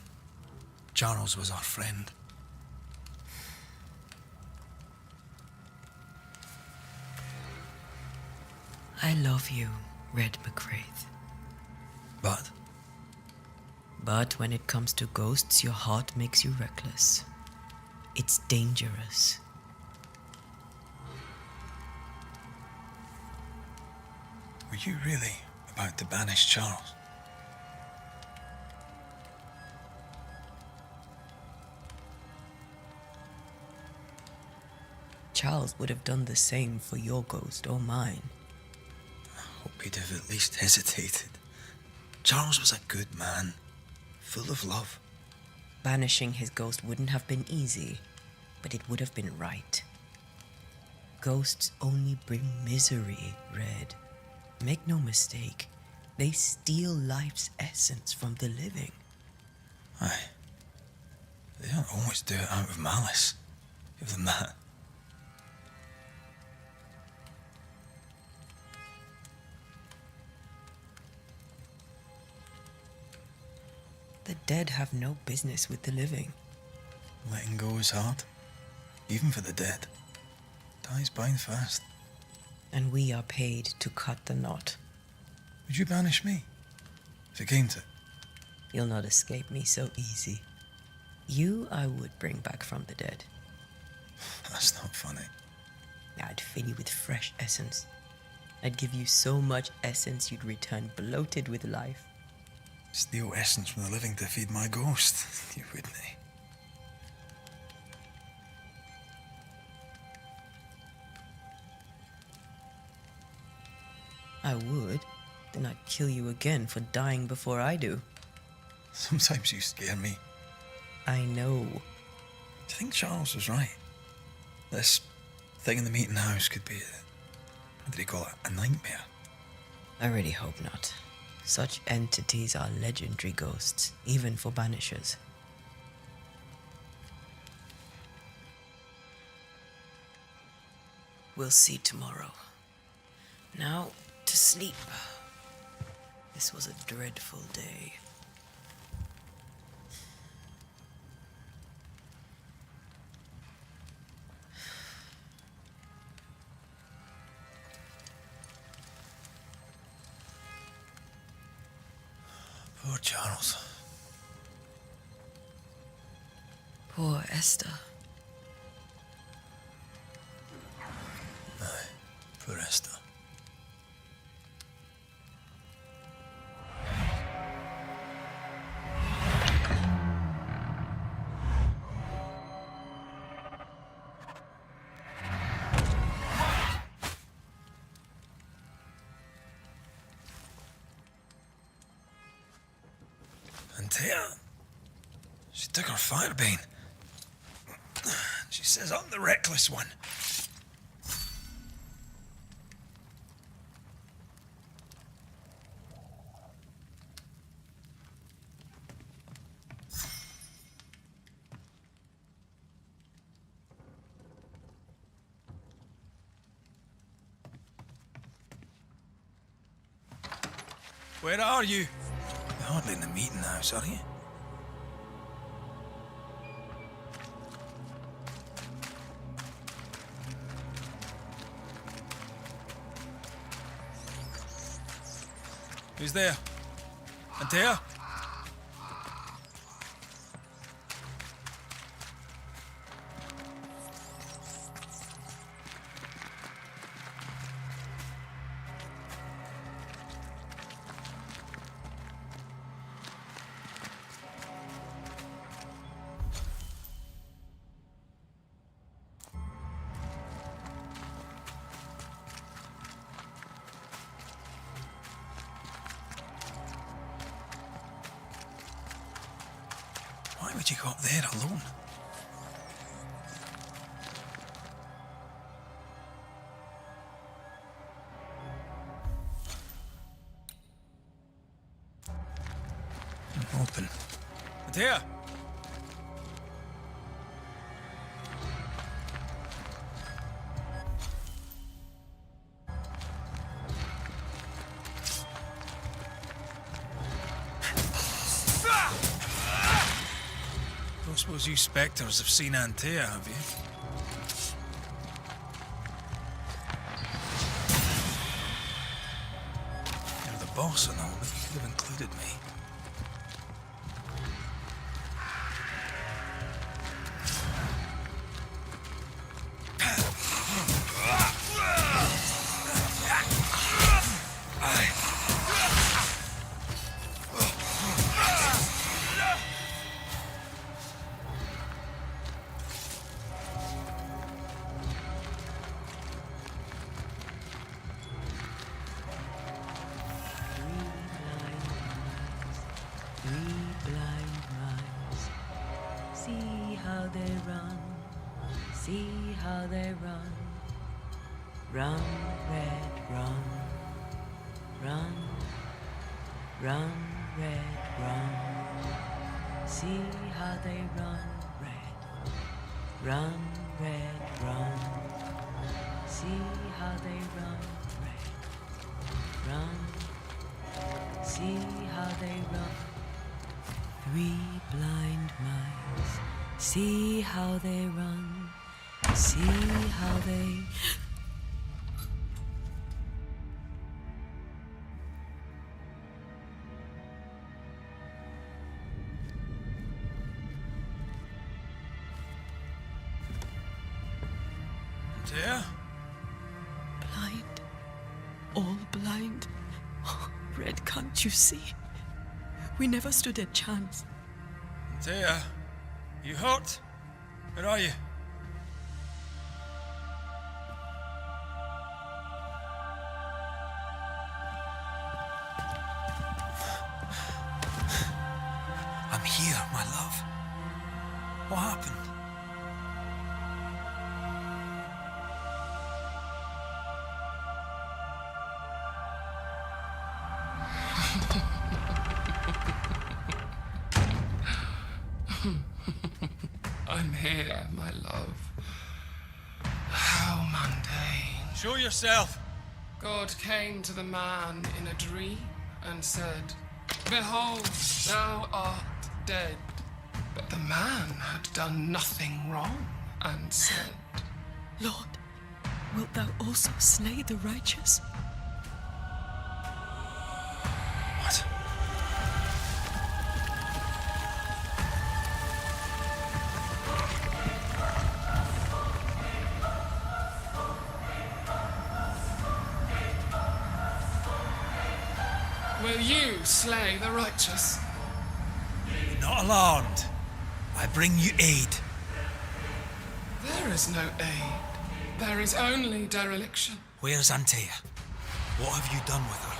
Charles was our friend. I love you, Red McCraith. But But when it comes to ghosts, your heart makes you reckless. It's dangerous. were you really about to banish Charles? Charles would have done the same for your ghost or mine. I hope he'd have at least hesitated. Charles was a good man, full of love. Banishing his ghost wouldn't have been easy, but it would have been right. Ghosts only bring misery, Red. Make no mistake, they steal life's essence from the living. Aye. They don't always do it out of malice. Give them that. The dead have no business with the living. Letting go is hard, even for the dead. Dies bind fast. And we are paid to cut the knot. Would you banish me, if it came to it? You'll not escape me so easy. You I would bring back from the dead. That's not funny. I'd fill you with fresh essence. I'd give you so much essence you'd return bloated with life. Steal essence from the living to feed my ghost. You wouldn't, eh? I would. Then I'd kill you again for dying before I do. Sometimes you scare me. I know. Do you think Charles was right? This thing in the meeting house could be what did he call it? A nightmare? I really hope not. Such entities are legendary ghosts, even for Banishers. We'll see tomorrow. Now, to sleep. This was a dreadful day. Poor Charles. Poor Esther. Aye, poor Esther. And Tia, she took her firebane. She says I'm the reckless one. Where are you? You're hardly in the meeting house, are you? Who's there? Antea? Why would you go up there alone? Open. Antea! suppose you spectres have seen Antea, have you? You're the boss and all, but you could have included me. See how they run, see how they run. Run, red, run. Run, run, red, run. See how they run, red. Run, red, run. See how they run, red. Run, see how they run. 3 blind mice, see how they run, see how they... Antea? Blind, all blind. Red, can't you see? We never stood a chance. Antea, you hurt? Where are you? I'm here, my love. What happened? I'm here, my love. How mundane. Show yourself. God came to the man in a dream and said, "Behold, thou art dead." But the man had done nothing wrong and said, Lord, wilt thou also slay the righteous? What? "Will you slay the righteous?" Be not alarmed. I bring you aid. There is no aid. There is only dereliction. Where's Antea? What have you done with her?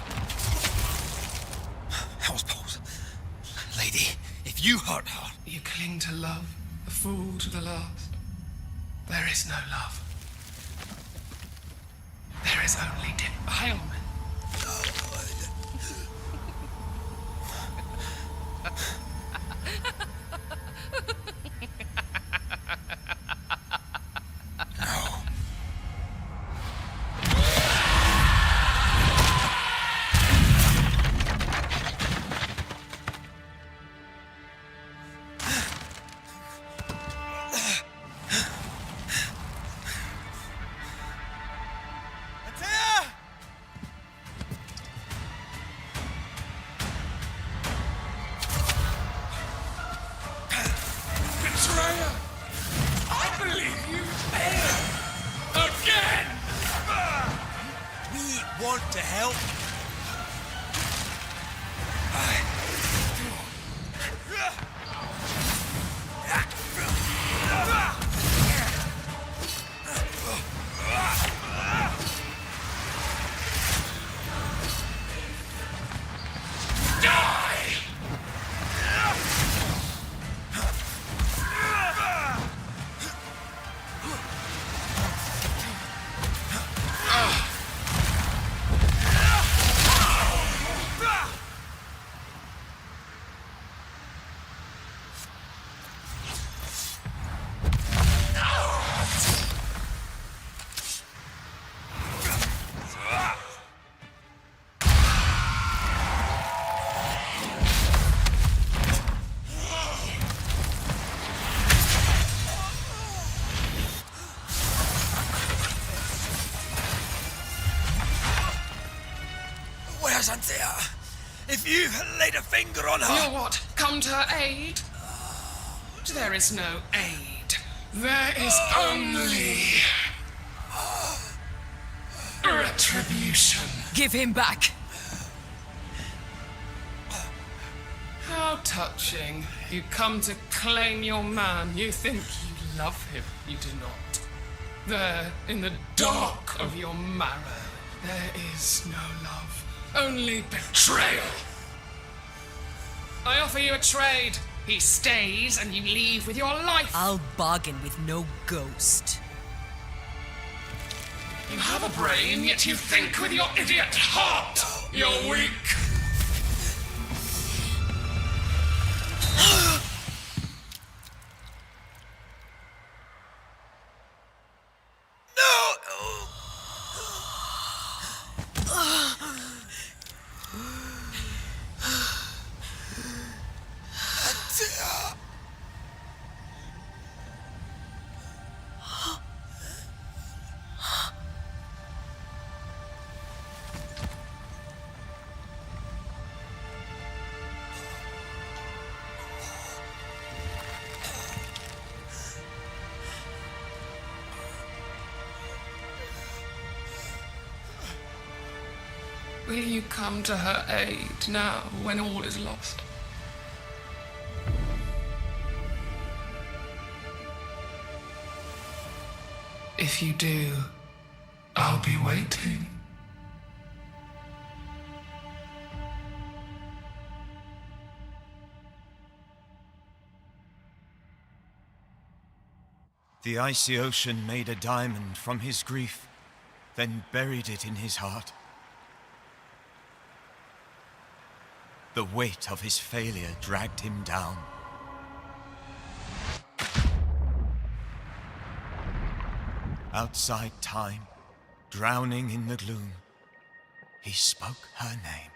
Hell's balls. Lady, if you hurt her... You cling to love, a fool to the last. There is no love. There is only defilement. Want to help? Where's Anthea? If you laid a finger on her... You'll what? Come to her aid? There is no aid. There is only... retribution. Give him back. How touching. You come to claim your man. You think you love him. You do not. There, in the dark of your marrow, there is no love. Only betrayal. I offer you a trade. He stays and you leave with your life. I'll bargain with no ghost. You have a brain, yet you think with your idiot heart. You're weak. Will you come to her aid now, when all is lost? If you do, I'll be waiting. The icy ocean made a diamond from his grief, then buried it in his heart. The weight of his failure dragged him down. Outside time, drowning in the gloom, he spoke her name.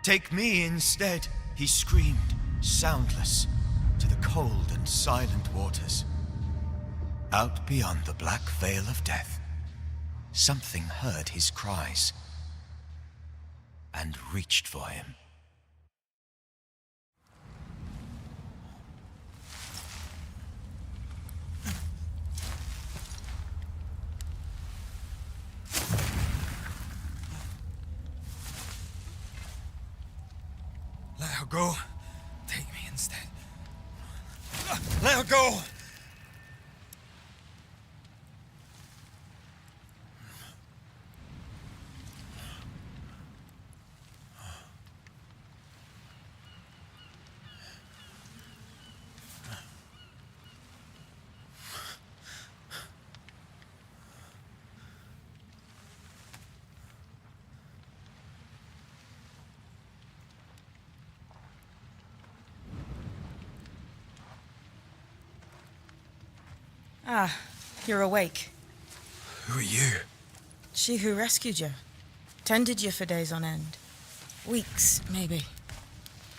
Take me instead, he screamed, soundless, to the cold and silent waters. Out beyond the black veil of death, something heard his cries and reached for him. Let her go. Take me instead. Let her go! Ah, you're awake. Who are you? She who rescued you. Tended you for days on end. Weeks, maybe.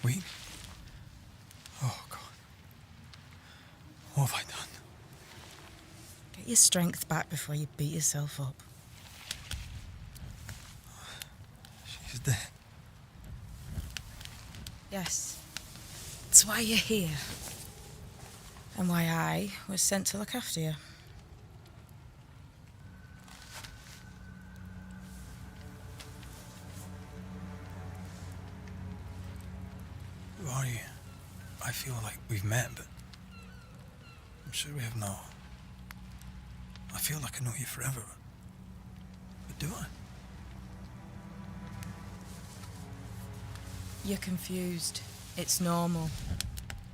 We? Oh, God. What have I done? Get your strength back before you beat yourself up. She's dead. Yes. That's why you're here. And why I was sent to look after you. Who are you? I feel like we've met, but I'm sure we have not. I feel like I know you forever, but do I? You're confused. It's normal.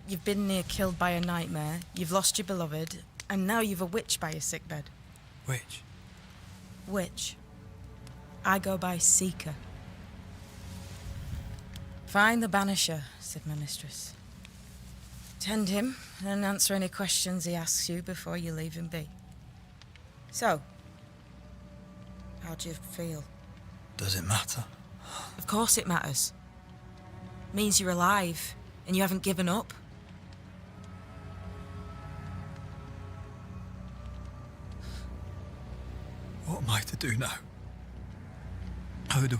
You've been near killed by a nightmare, you've lost your beloved, and now you've a witch by your sickbed. Which? Witch. I go by Seeker. Find the Banisher, said my mistress. Tend him, and answer any questions he asks you before you leave him be. So, how do you feel? Does it matter? Of course it matters. Means you're alive, and you haven't given up. What am I to do now? How do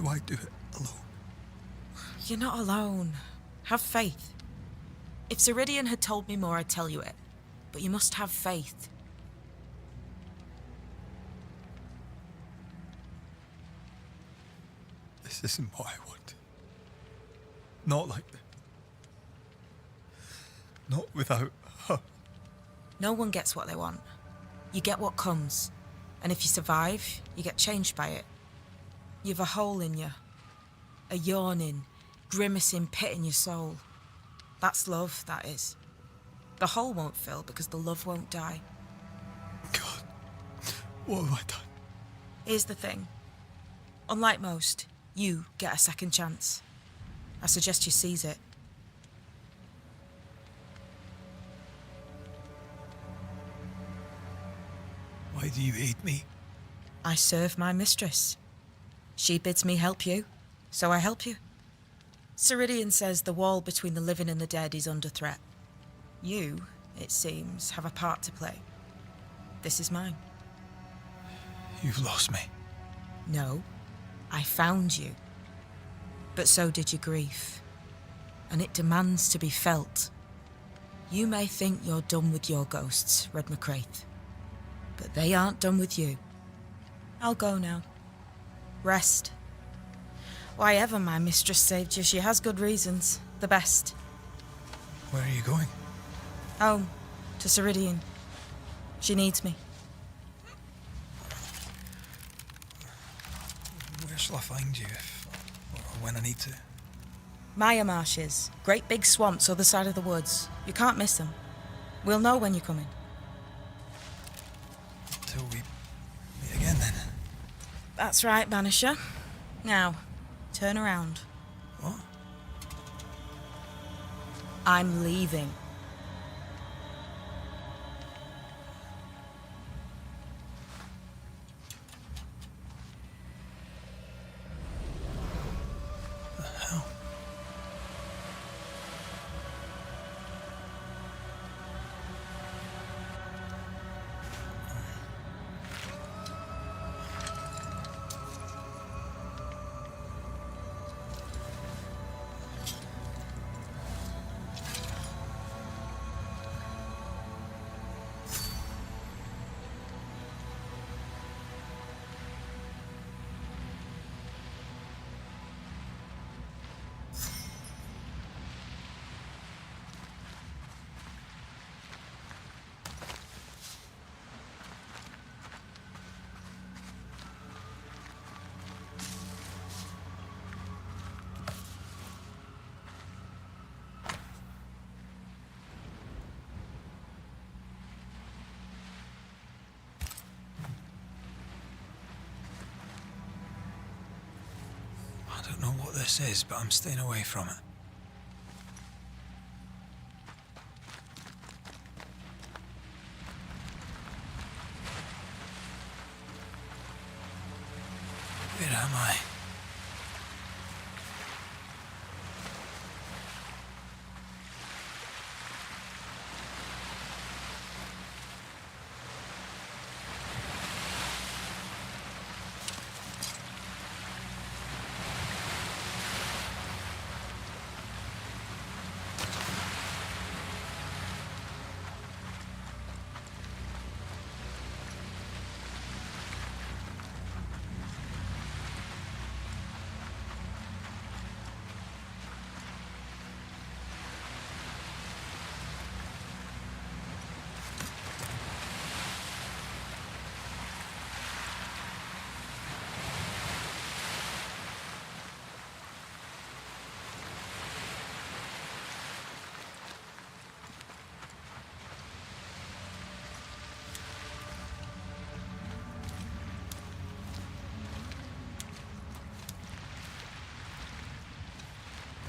I do it alone? You're not alone. Have faith. If Ceridian had told me more, I'd tell you it. But you must have faith. This isn't what I want. Not like this. Not without her. No one gets what they want. You get what comes. And if you survive, you get changed by it. You've a hole in you. A yawning, grimacing pit in your soul. That's love, that is. The hole won't fill because the love won't die. God, what have I done? Here's the thing. Unlike most, you get a second chance. I suggest you seize it. Why do you hate me? I serve my mistress. She bids me help you, so I help you. Ceridian says the wall between the living and the dead is under threat. You, it seems, have a part to play. This is mine. You've lost me. No, I found you. But so did your grief. And it demands to be felt. You may think you're done with your ghosts, Red McCraith. But they aren't done with you. I'll go now. Rest. Why ever my mistress saved you, she has good reasons. The best. Where are you going? Home. To Ceridian. She needs me. Where shall I find you if or when I need to? Maya Marshes. Great big swamps other side of the woods. You can't miss them. We'll know when you're coming. Till we meet again then. That's right, Banisher. Now, turn around. What? I'm leaving. The hell? I don't know what this is, but I'm staying away from it. Where am I?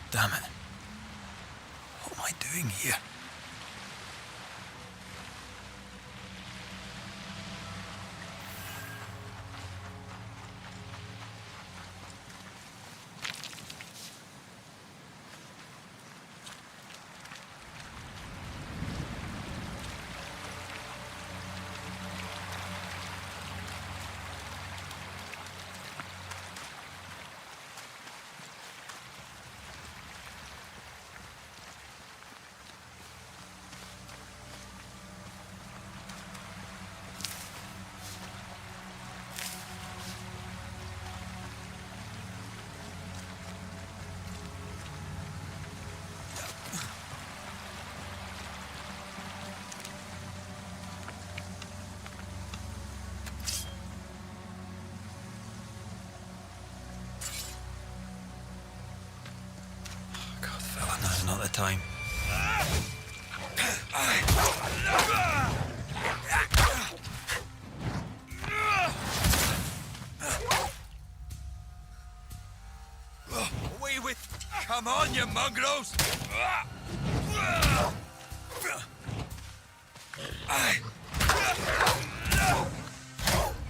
Damn it. What am I doing here? time. Away with... Come on, you mongrels!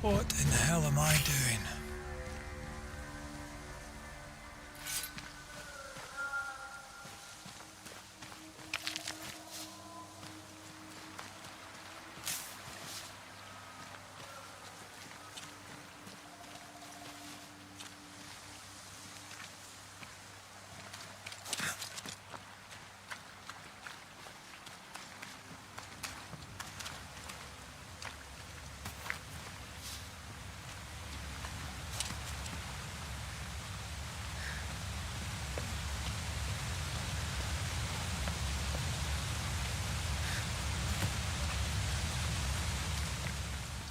What in the hell am I doing?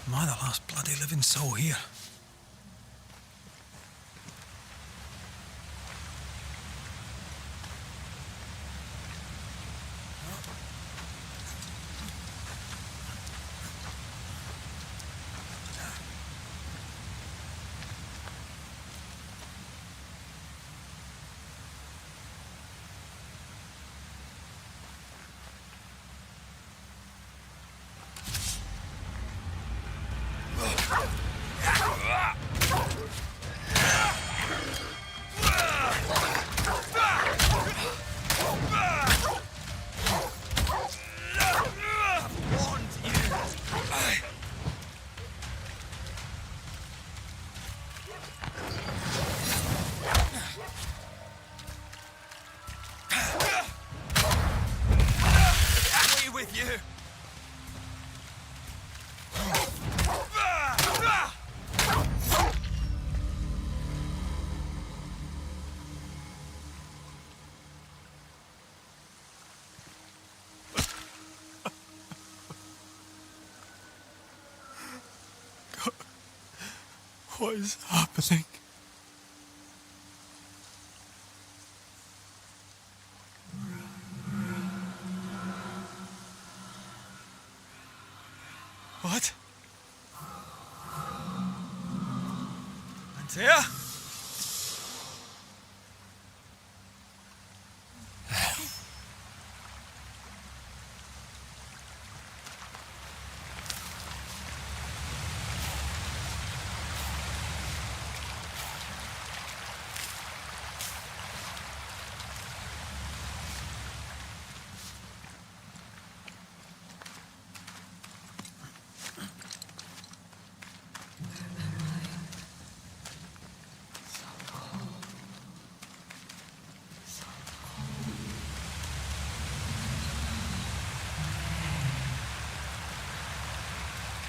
Am I the last bloody living soul here? What is happening? What? Antea?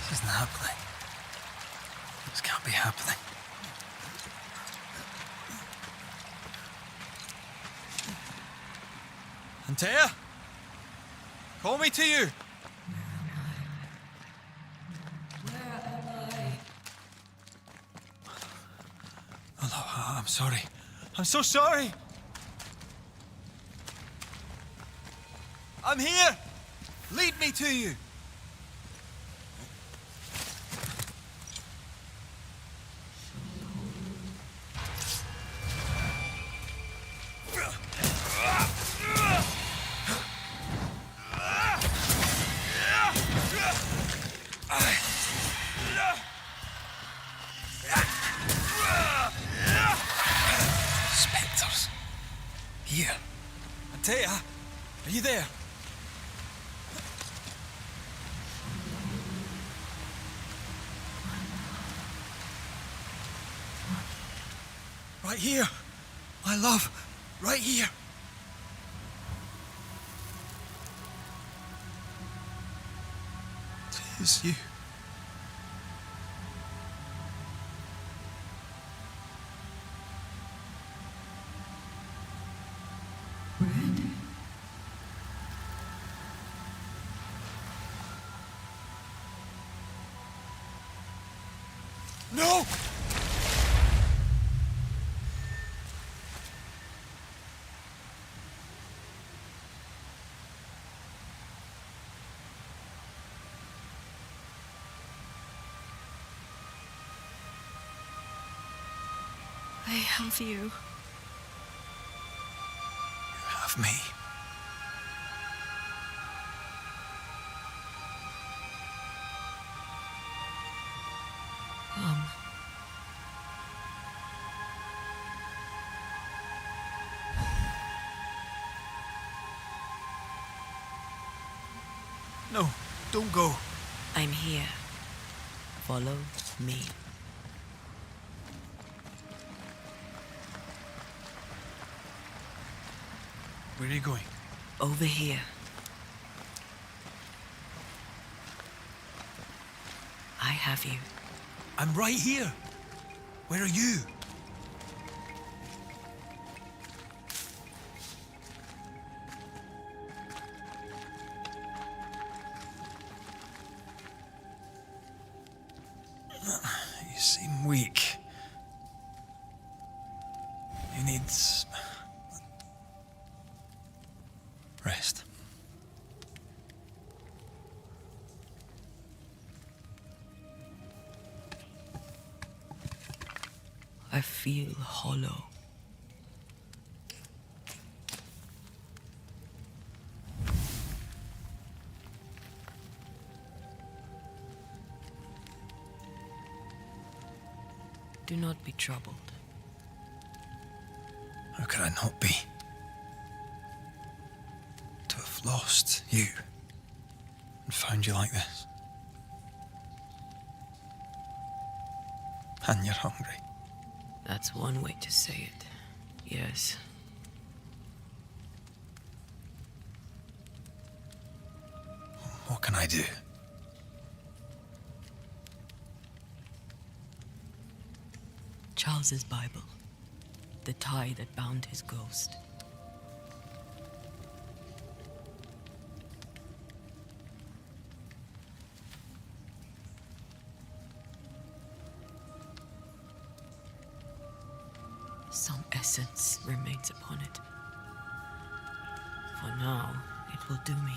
This isn't happening. This can't be happening. Antea? Call me to you. Oh, no, I'm sorry. I'm so sorry. I'm here. Lead me to you. Spectres. Here. Antea, are you there? Right here. My love. Right here. It is you. No! have you. You have me. No, don't go. I'm here. Follow me. Where are you going? Over here. I have you. I'm right here. Where are you? You seem weak. You need rest. I feel hollow. Do not be troubled. How could I not be? To have lost you and found you like this. And you're hungry. That's one way to say it. Yes. What can I do? Charles's Bible. The tie that bound his ghost. Some essence remains upon it. For now, it will do me.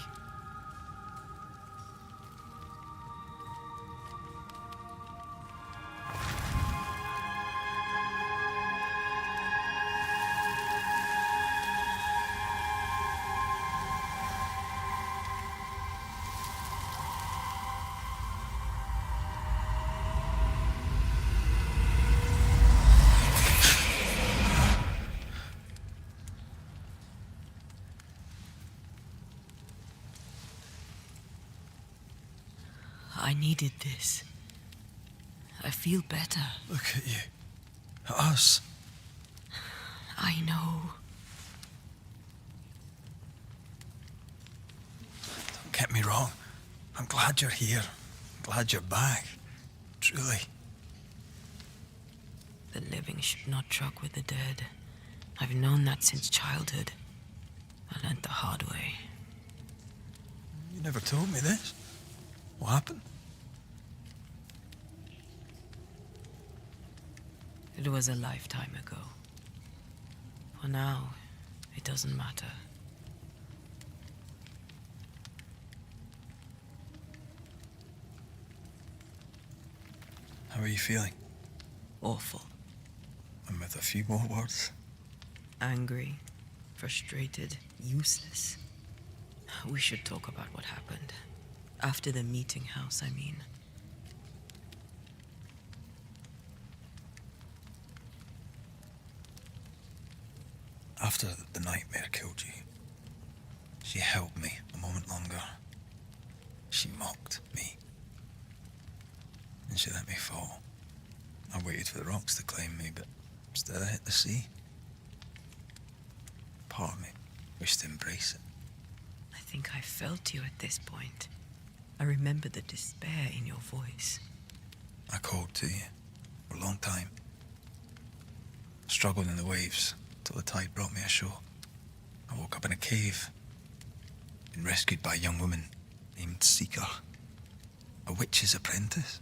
I needed this. I feel better. Look at you. At us. I know. Don't get me wrong. I'm glad you're here. I'm glad you're back. Truly. The living should not truck with the dead. I've known that since childhood. I learned the hard way. You never told me this. What happened? It was a lifetime ago. For now, it doesn't matter. How are you feeling? Awful. And with a few more words? Angry, frustrated, useless. We should talk about what happened. After the meeting house, I mean. After the nightmare killed you, she held me a moment longer. She mocked me. And she let me fall. I waited for the rocks to claim me, but instead I hit the sea. Part of me wished to embrace it. I think I felt you at this point. I remember the despair in your voice. I called to you for a long time. Struggled in the waves till the tide brought me ashore. I woke up in a cave. Been rescued by a young woman named Seeker. A witch's apprentice.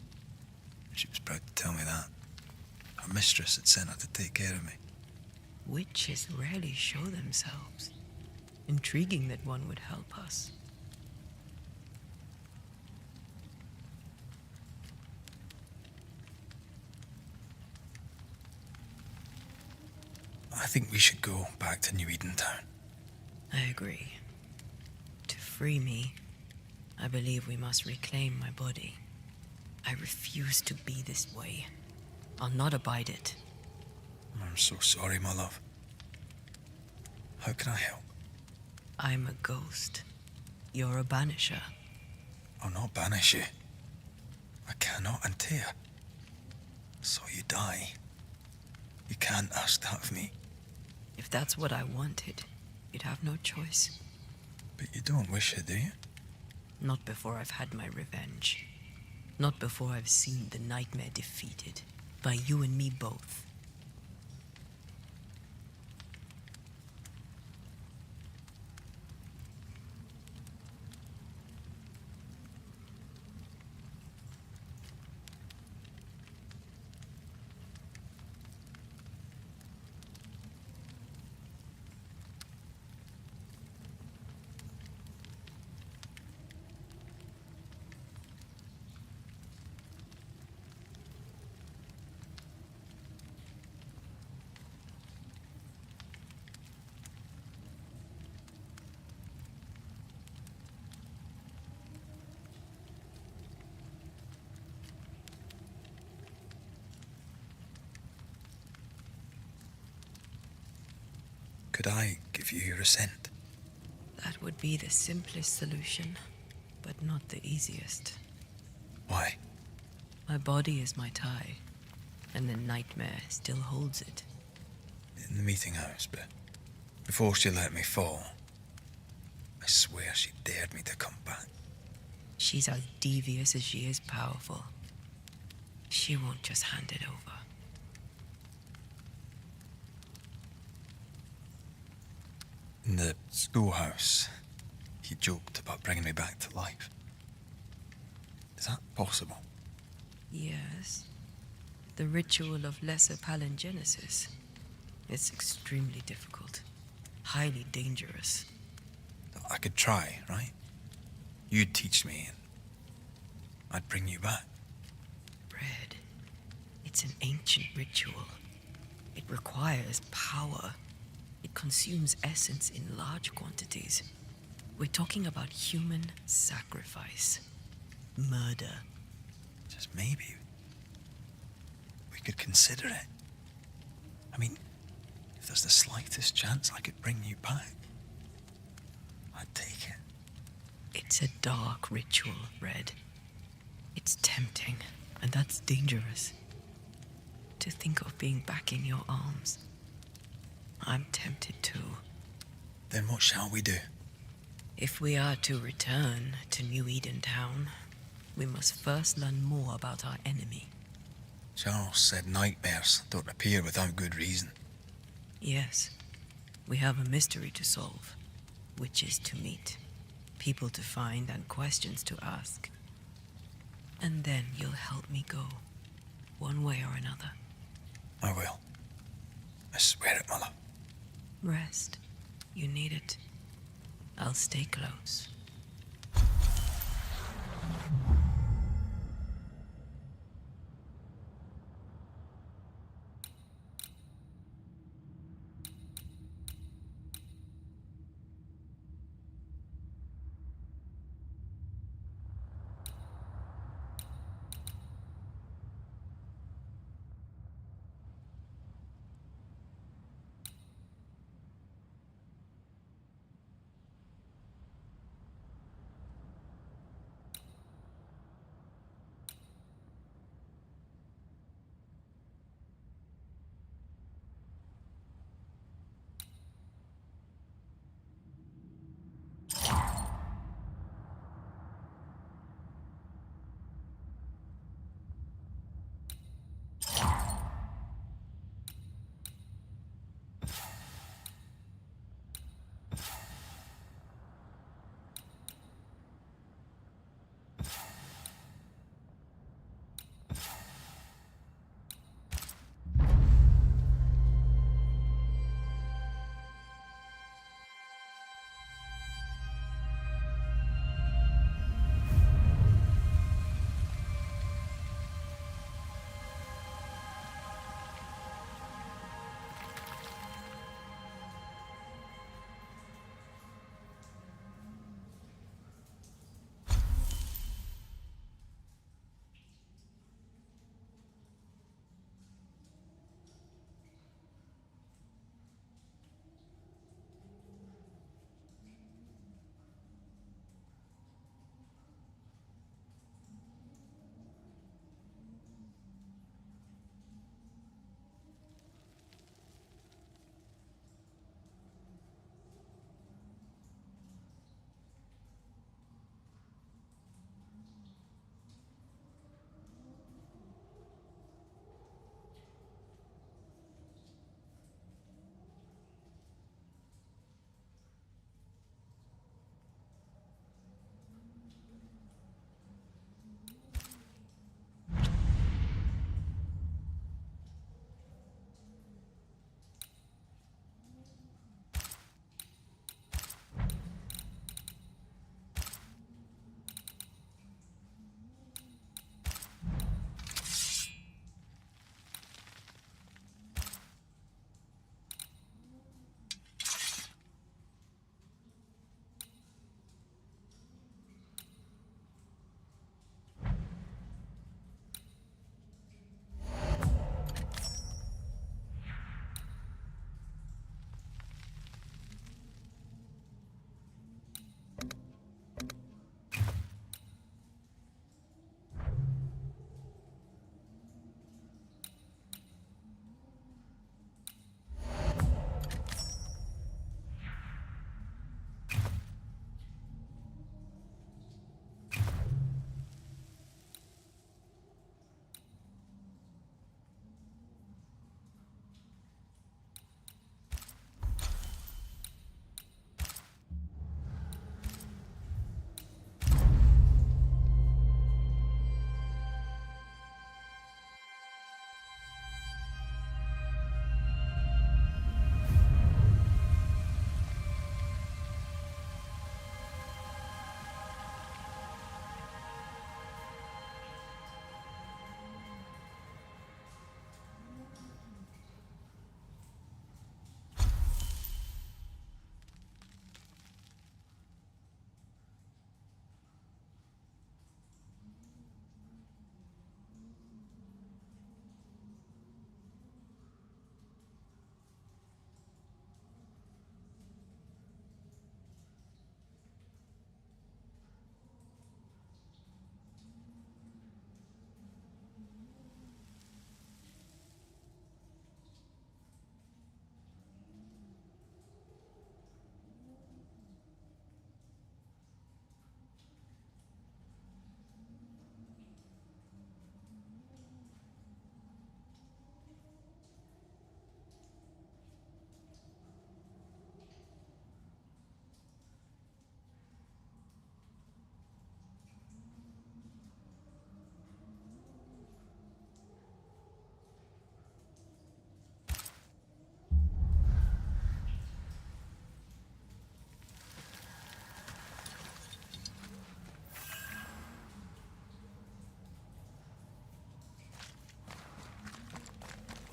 She was proud to tell me that. Her mistress had sent her to take care of me. Witches rarely show themselves. Intriguing that one would help us. think we should go back to New Eden Town. I agree. To free me, I believe we must reclaim my body. I refuse to be this way. I'll not abide it. I'm so sorry, my love. How can I help? I'm a ghost. You're a banisher. I'll not banish you. I cannot until so you die. You can't ask that of me. If that's what I wanted, you'd have no choice. But you don't wish it, do you? Not before I've had my revenge. Not before I've seen the nightmare defeated. By you and me both. Could I give you your assent? That would be the simplest solution, but not the easiest. Why? My body is my tie, and the nightmare still holds it. In the meeting house, but before she let me fall, I swear she dared me to come back. She's as devious as she is powerful. She won't just hand it over. In the schoolhouse, he joked about bringing me back to life. Is that possible? Yes. The ritual of lesser palingenesis. It's extremely difficult. Highly dangerous. I could try, right? You'd teach me and I'd bring you back. Red. It's an ancient ritual. It requires power. It consumes essence in large quantities. We're talking about human sacrifice. Murder. Just maybe we could consider it. I mean, if there's the slightest chance I could bring you back, I'd take it. It's a dark ritual, Red. It's tempting, and that's dangerous. To think of being back in your arms. I'm tempted too. Then what shall we do? If we are to return to New Eden Town, we must first learn more about our enemy. Charles said nightmares don't appear without good reason. Yes, we have a mystery to solve. Witches to meet, people to find, and questions to ask. And then you'll help me go, one way or another. I will. I swear it, my love. Rest. You need it. I'll stay close.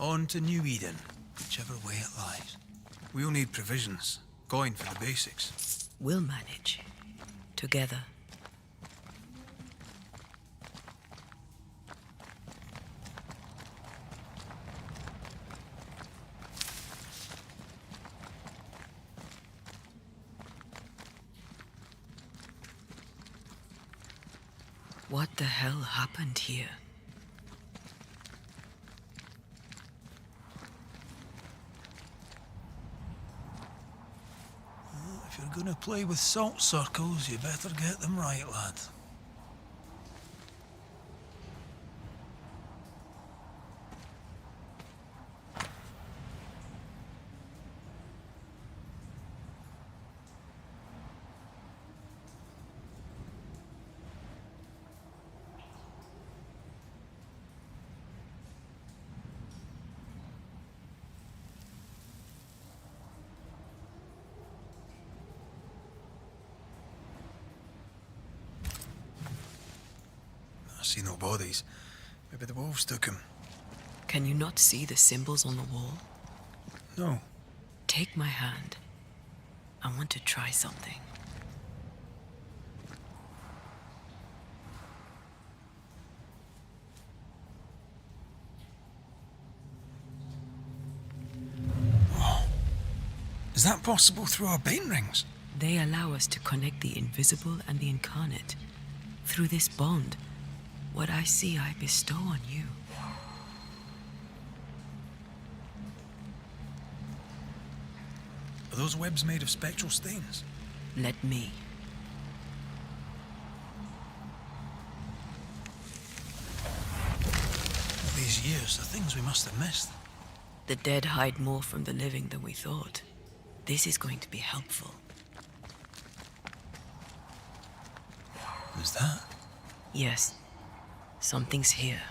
On to New Eden, whichever way it lies. We'll need provisions, coin for the basics. We'll manage. Together. What the hell happened here? If you're gonna play with salt circles, you better get them right, lad. I see no bodies. Maybe the wolves took him. Can you not see the symbols on the wall? No. Take my hand. I want to try something. Is that possible through our bane rings? They allow us to connect the invisible and the incarnate. Through this bond, what I see I bestow on you. Are those webs made of spectral stains? Let me. All these years, the things we must have missed. The dead hide more from the living than we thought. This is going to be helpful. Is that? Yes. Something's here.